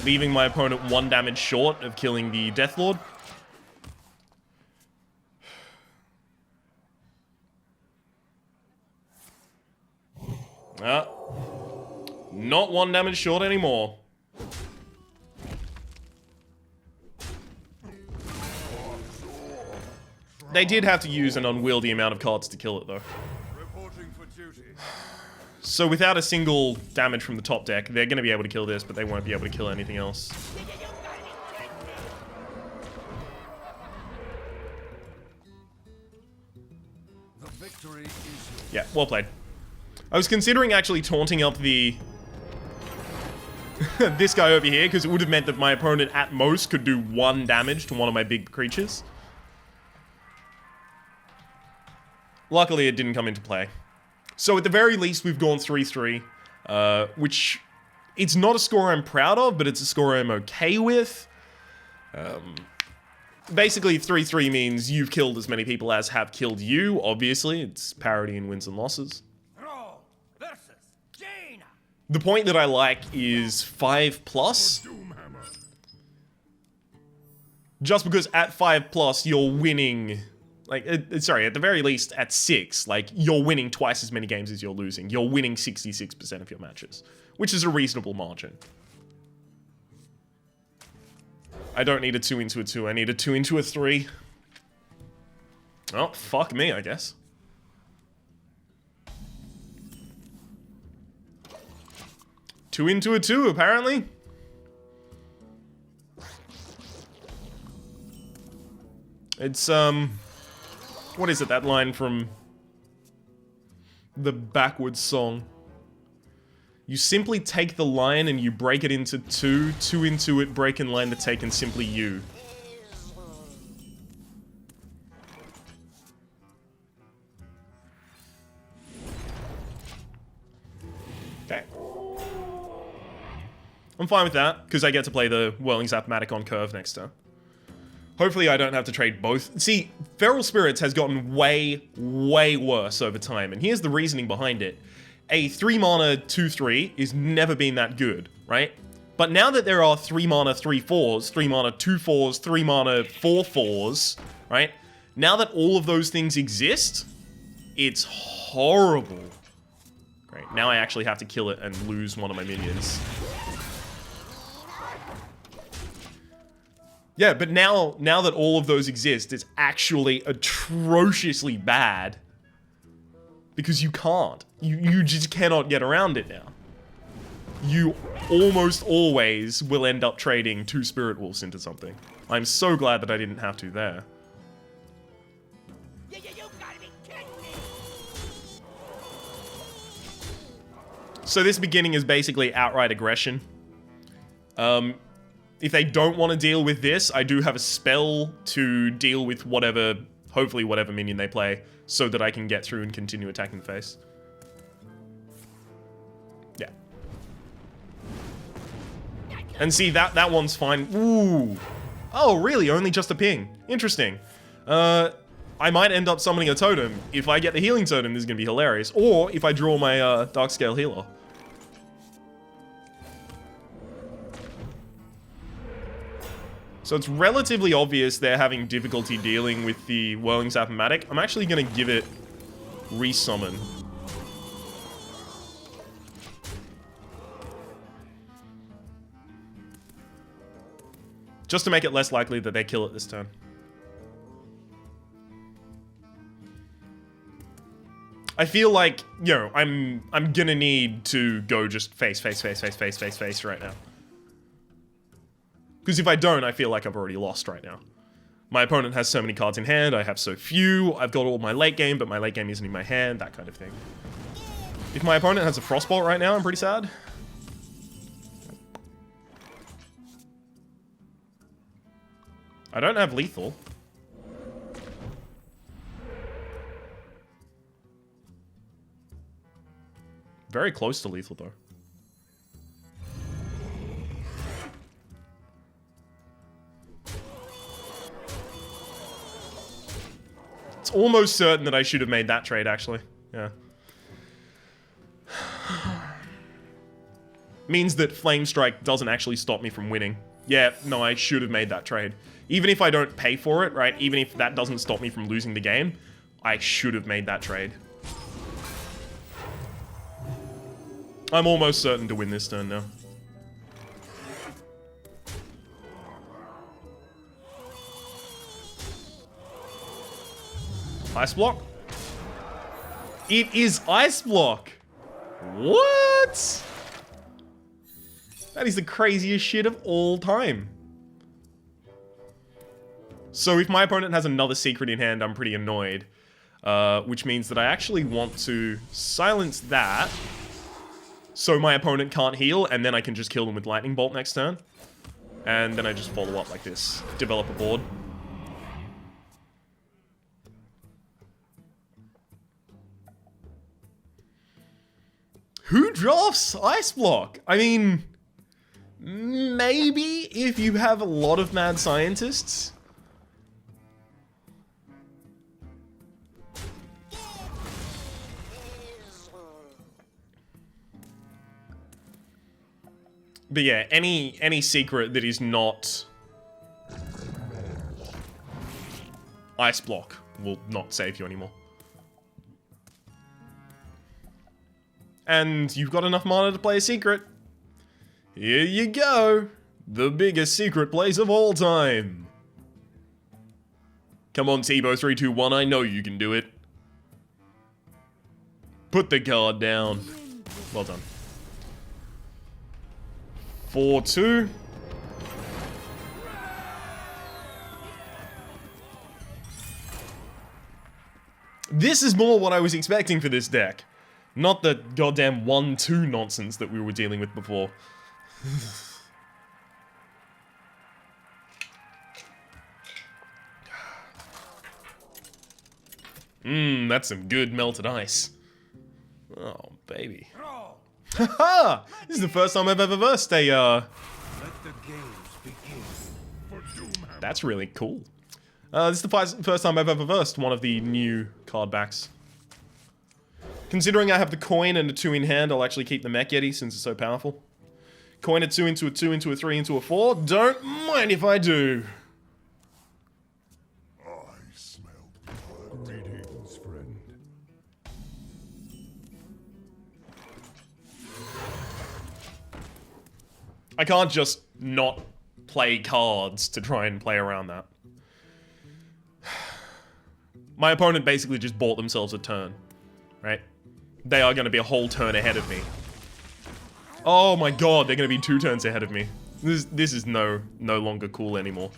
leaving my opponent 1 damage short of killing the Deathlord. Not 1 damage short anymore. They did have to use an unwieldy amount of cards to kill it, though. Reporting for duty. So without a single damage from the top deck, they're going to be able to kill this, but they won't be able to kill anything else. The victory is yours. Yeah, well played. I was considering actually taunting up the... this guy over here, because it would have meant that my opponent at most could do 1 damage to one of my big creatures. Luckily, it didn't come into play. So at the very least, we've gone 3-3, which it's not a score I'm proud of, but it's a score I'm okay with. Basically, 3-3 means you've killed as many people as have killed you, obviously. It's parity in wins and losses. Roll versus Jaina. The point that I like is 5+. Doomhammer. Just because at 5+, you're winning... Like, sorry, at the very least, at 6, like, you're winning twice as many games as you're losing. You're winning 66% of your matches, which is a reasonable margin. I don't need a 2 into a 2, I need a 2 into a 3. Oh, fuck me, I guess. Two into a 2, apparently. It's, what is it, that line from the Backwards song? You simply take the line and you break it into 2, 2 into it, break in line to take, and simply you. Okay. I'm fine with that, because I get to play the Whirling Zapmatic on curve next turn. Hopefully I don't have to trade both. See, Feral Spirits has gotten way, way worse over time, and here's the reasoning behind it. A 3-mana 2/3 is never been that good, right? But now that there are 3-mana 3/4s, 3-mana 2/4s, 3-mana 4/4s, right? Now that all of those things exist, it's horrible. Great, now I actually have to kill it and lose one of my minions. Yeah, but now that all of those exist, it's actually atrociously bad. Because you can't. You just cannot get around it now. You almost always will end up trading 2 Spirit Wolves into something. I'm so glad that I didn't have to there. You gotta be kidding me. So this beginning is basically outright aggression. If they don't want to deal with this, I do have a spell to deal with whatever, hopefully whatever minion they play, so that I can get through and continue attacking the face. Yeah. And see, that one's fine. Ooh. Oh, really? Only just a ping. Interesting. I might end up summoning a totem. If I get the healing totem, this is going to be hilarious. Or if I draw my Dark Scale Healer. So it's relatively obvious they're having difficulty dealing with the Whirling Zappomatic. I'm actually going to give it resummon. Just to make it less likely that they kill it this turn. I feel like, you know, I'm gonna need to go just face right now. Because if I don't, I feel like I've already lost right now. My opponent has so many cards in hand, I have so few, I've got all my late game, but my late game isn't in my hand, that kind of thing. If my opponent has a Frostbolt right now, I'm pretty sad. I don't have lethal. Very close to lethal, though. It's almost certain that I should have made that trade, actually. Yeah. Means that Flame Strike doesn't actually stop me from winning. Yeah, no, I should have made that trade. Even if I don't pay for it, right? Even if that doesn't stop me from losing the game, I should have made that trade. I'm almost certain to win this turn now. Ice Block? It is Ice Block! What? That is the craziest shit of all time. So if my opponent has another secret in hand, I'm pretty annoyed. Which means that I actually want to silence that, so my opponent can't heal, and then I can just kill them with Lightning Bolt next turn. And then I just follow up like this. Develop a board. Who drafts Ice Block? I mean, maybe if you have a lot of mad scientists. But yeah, any secret that is not Ice Block will not save you anymore. And you've got enough mana to play a secret. Here you go. The biggest secret plays of all time. Come on, Tebow 321, I know you can do it. Put the card down. Well done. 4-2. This is more what I was expecting for this deck. Not the goddamn 1-2 nonsense that we were dealing with before. That's some good melted ice. Oh, baby. Haha! This is the first time I've ever versed a, Let the games begin. For Doomhammer. That's really cool. This is the first time I've ever versed one of the new card backs. Considering I have the coin and a 2 in hand, I'll actually keep the Mech Yeti since it's so powerful. Coin a 2 into a 2 into a 3 into a 4. Don't mind if I do. I smell blood. Greetings, friend. I can't just not play cards to try and play around that. My opponent basically just bought themselves a turn, right? They are going to be a whole turn ahead of me. Oh my god, they're going to be 2 turns ahead of me. This is no longer cool anymore.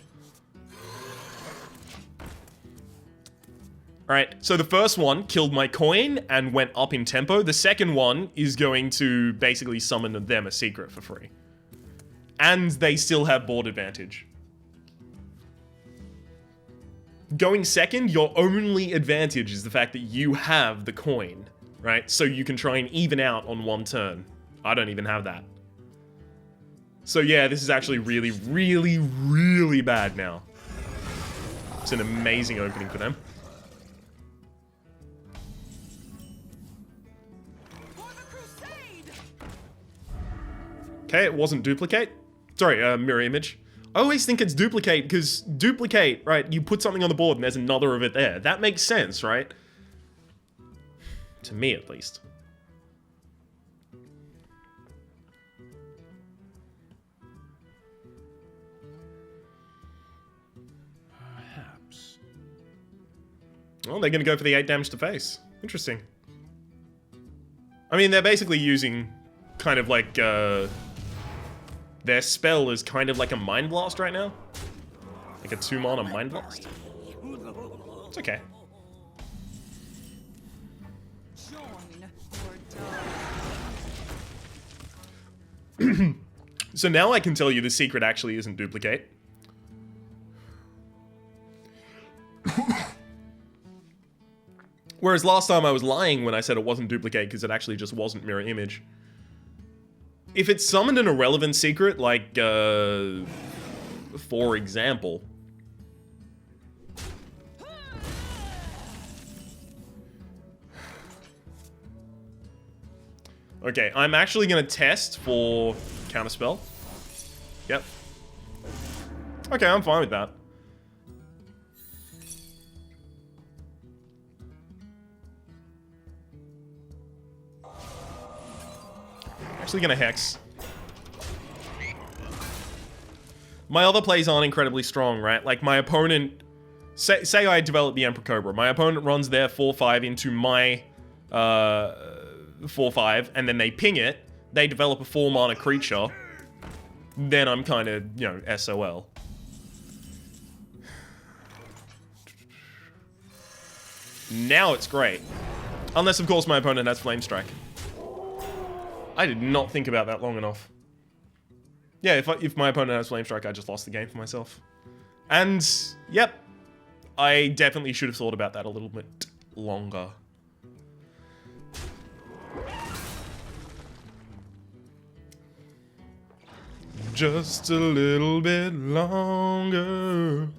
Alright, so the first one killed my coin and went up in tempo. The second one is going to basically summon them a secret for free. And they still have board advantage. Going second, your only advantage is the fact that you have the coin, right? So you can try and even out on one turn. I don't even have that. So yeah, this is actually really, really, really bad now. It's an amazing opening for them. Okay, it wasn't duplicate. Sorry, mirror image. I always think it's duplicate because duplicate, right? You put something on the board and there's another of it there. That makes sense, right? To me, at least. Perhaps. Well, they're going to go for the 8 damage to face. Interesting. I mean, they're basically using kind of like, their spell is kind of like a Mind Blast right now. Like a 2-mana Mind Blast. It's okay. Join or die. So now I can tell you the secret actually isn't duplicate. Whereas last time I was lying when I said it wasn't duplicate because it actually just wasn't mirror image. If it summoned an irrelevant secret, like, for example... Okay, I'm actually gonna test for counterspell. Yep. Okay, I'm fine with that. Actually gonna Hex. My other plays aren't incredibly strong, right? Like, my opponent... Say I develop the Emperor Cobra. My opponent runs their 4-5 into my 4-5, and then they ping it. They develop a 4-mana creature. Then I'm kind of, you know, SOL. Now it's great. Unless, of course, my opponent has Flame Strike. I did not think about that long enough. Yeah, if my opponent has Flame Strike, I just lost the game for myself. And, yep. I definitely should have thought about that a little bit longer. Just a little bit longer.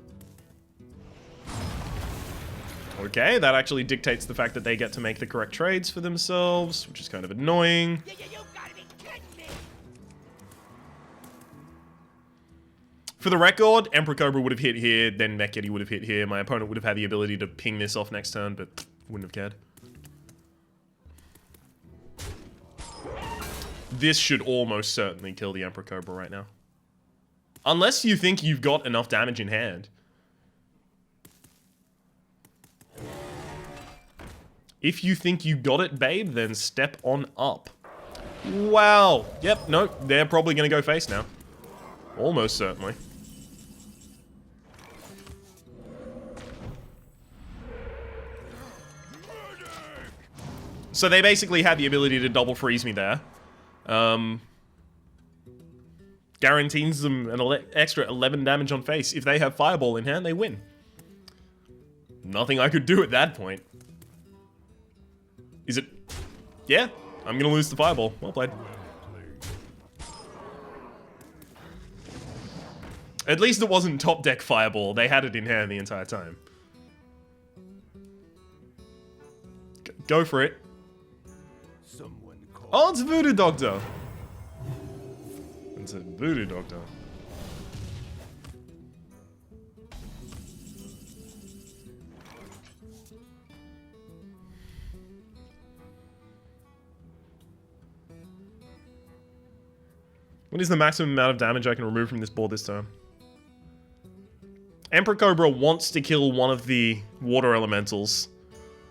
Okay, that actually dictates the fact that they get to make the correct trades for themselves, which is kind of annoying. You gotta be kidding me! For the record, Emperor Cobra would have hit here, then Mech Yeti would have hit here. My opponent would have had the ability to ping this off next turn, but wouldn't have cared. This should almost certainly kill the Emperor Cobra right now. Unless you think you've got enough damage in hand. If you think you got it, babe, then step on up. Wow. Yep, nope, they're probably going to go face now. Almost certainly. So they basically had the ability to double freeze me there. Guarantees them an extra 11 damage on face. If they have Fireball in hand, they win. Nothing I could do at that point. Is it? Yeah, I'm gonna lose the Fireball. Well played. At least it wasn't top deck Fireball. They had it in hand the entire time. Go for it. Someone call. Oh, it's Voodoo Doctor. It's a Voodoo Doctor. What is the maximum amount of damage I can remove from this board this turn? Emperor Cobra wants to kill one of the water elementals.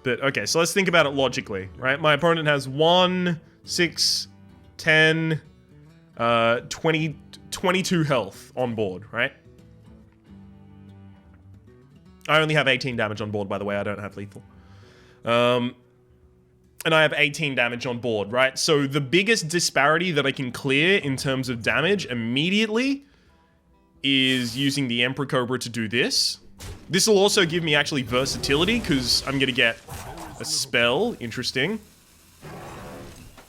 But, okay, so let's think about it logically, right? My opponent has 1, 6, 10, 20, 22 health on board, right? I only have 18 damage on board, by the way. I don't have lethal. And I have 18 damage on board, right? So the biggest disparity that I can clear in terms of damage immediately is using the Emperor Cobra to do this. This will also give me actually versatility, because I'm going to get a spell. Interesting.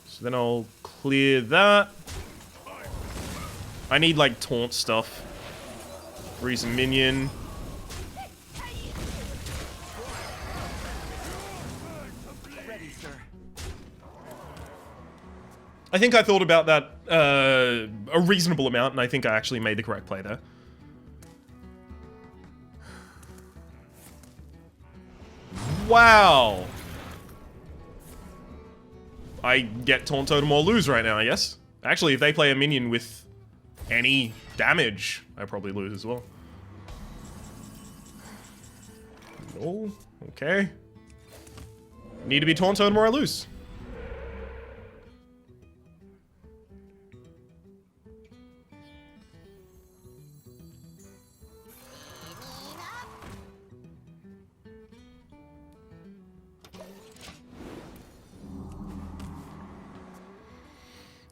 So then I'll clear that. I need, like, taunt stuff. Freeze a minion. I think I thought about that a reasonable amount, and I think I actually made the correct play there. Wow. I get Taunt Totem or lose right now, I guess. Actually, if they play a minion with any damage, I probably lose as well. Oh, okay. Need to be Taunt Totem or I lose.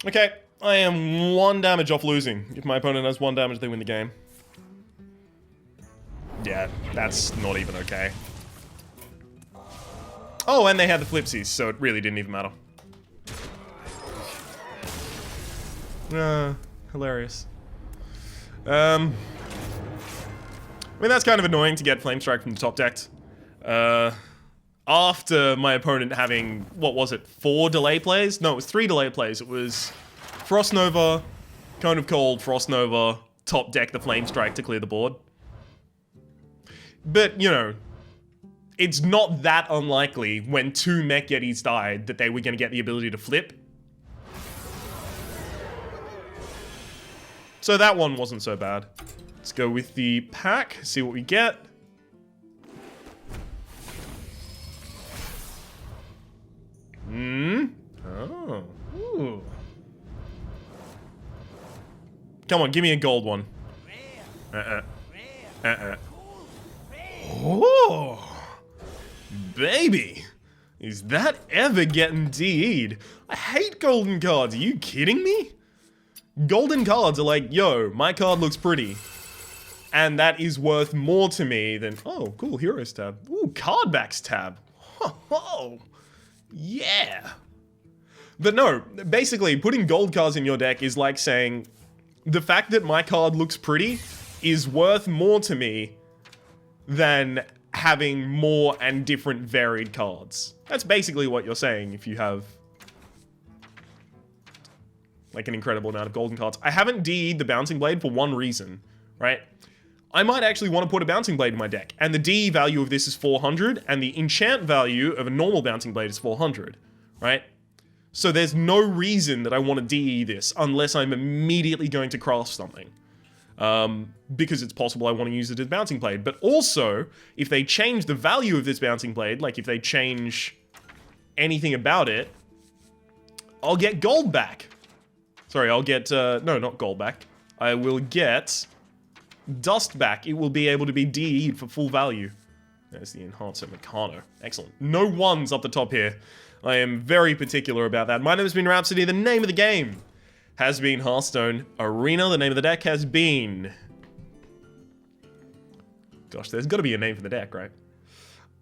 Okay, I am 1 damage off losing. If my opponent has 1 damage, they win the game. Yeah, that's not even okay. Oh, and they had the flipsies, so it really didn't even matter. Hilarious. I mean, that's kind of annoying to get Flame Strike from the top deck. After my opponent having, what was it, 4 delay plays? No, it was 3 delay plays. It was Frost Nova, Cone of Cold, Frost Nova, top deck the Flame Strike to clear the board. But, you know, it's not that unlikely when 2 Mech Yetis died that they were going to get the ability to flip. So that one wasn't so bad. Let's go with the pack, see what we get. Oh. Ooh. Come on, give me a gold one. Oh. Baby. Is that ever getting DE'd? I hate golden cards. Are you kidding me? Golden cards are like, yo, my card looks pretty. And that is worth more to me than, oh, cool, Heroes tab. Ooh, card backs tab. Oh. Yeah. But no, basically, putting gold cards in your deck is like saying, the fact that my card looks pretty is worth more to me than having more and different varied cards. That's basically what you're saying if you have like an incredible amount of golden cards. I haven't DE'd the Bouncing Blade for one reason, right? I might actually want to put a Bouncing Blade in my deck, and the DE value of this is 400, and the enchant value of a normal Bouncing Blade is 400, right? So there's no reason that I want to DE this unless I'm immediately going to craft something. Because it's possible I want to use it as Bouncing Blade. But also, if they change the value of this Bouncing Blade, like if they change anything about it, I'll get gold back. Sorry, I'll get, no, not gold back. I will get dust back. It will be able to be DE'd for full value. There's the Enhancer Meccano. Excellent. No ones up the top here. I am very particular about that. My name has been Rhapsody. The name of the game has been Hearthstone Arena. The name of the deck has been... Gosh, there's got to be a name for the deck, right?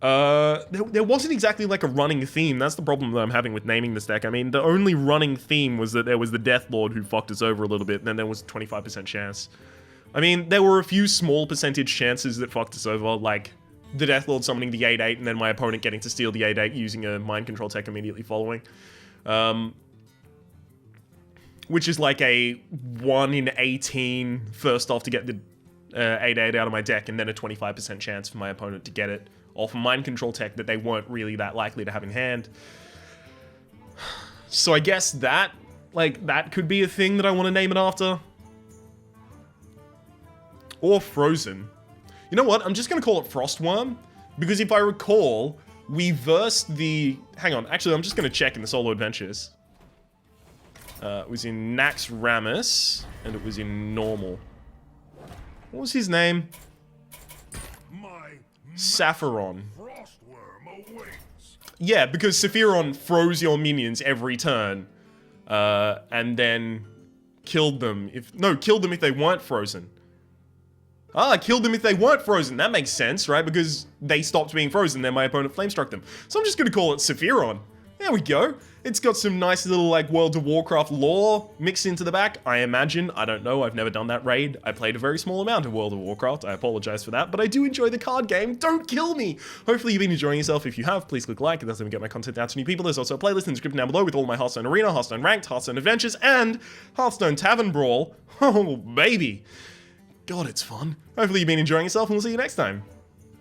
There wasn't exactly like a running theme. That's the problem that I'm having with naming this deck. I mean, the only running theme was that there was the Death Lord who fucked us over a little bit, and then there was a 25% chance. I mean, there were a few small percentage chances that fucked us over, like the Death Lord summoning the 8/8 and then my opponent getting to steal the 8/8 using a mind control tech immediately following. Which is like a 1 in 18 first off to get the 8/8 out of my deck, and then a 25% chance for my opponent to get it off a mind control tech that they weren't really that likely to have in hand. So I guess that, like, that could be a thing that I want to name it after. Or Frozen. You know what? I'm just going to call it Frostworm, because if I recall, we versed the... Hang on, actually, I'm just going to check in the solo adventures. It was in Nax Ramus, and it was in Normal. What was his name? My Sapphiron. Frostworm awaits. Yeah, because Sapphiron froze your minions every turn, and then killed them if they weren't frozen. Killed them if they weren't frozen. That makes sense, right? Because they stopped being frozen, then my opponent flamestruck them. So I'm just gonna call it Sapphiron. There we go. It's got some nice little, like, World of Warcraft lore mixed into the back, I imagine. I don't know, I've never done that raid. I played a very small amount of World of Warcraft, I apologize for that, but I do enjoy the card game. Don't kill me! Hopefully you've been enjoying yourself. If you have, please click like. It does let me get my content out to new people. There's also a playlist in the description down below with all my Hearthstone Arena, Hearthstone Ranked, Hearthstone Adventures, and Hearthstone Tavern Brawl. Oh, baby. God, it's fun. Hopefully you've been enjoying yourself, and we'll see you next time.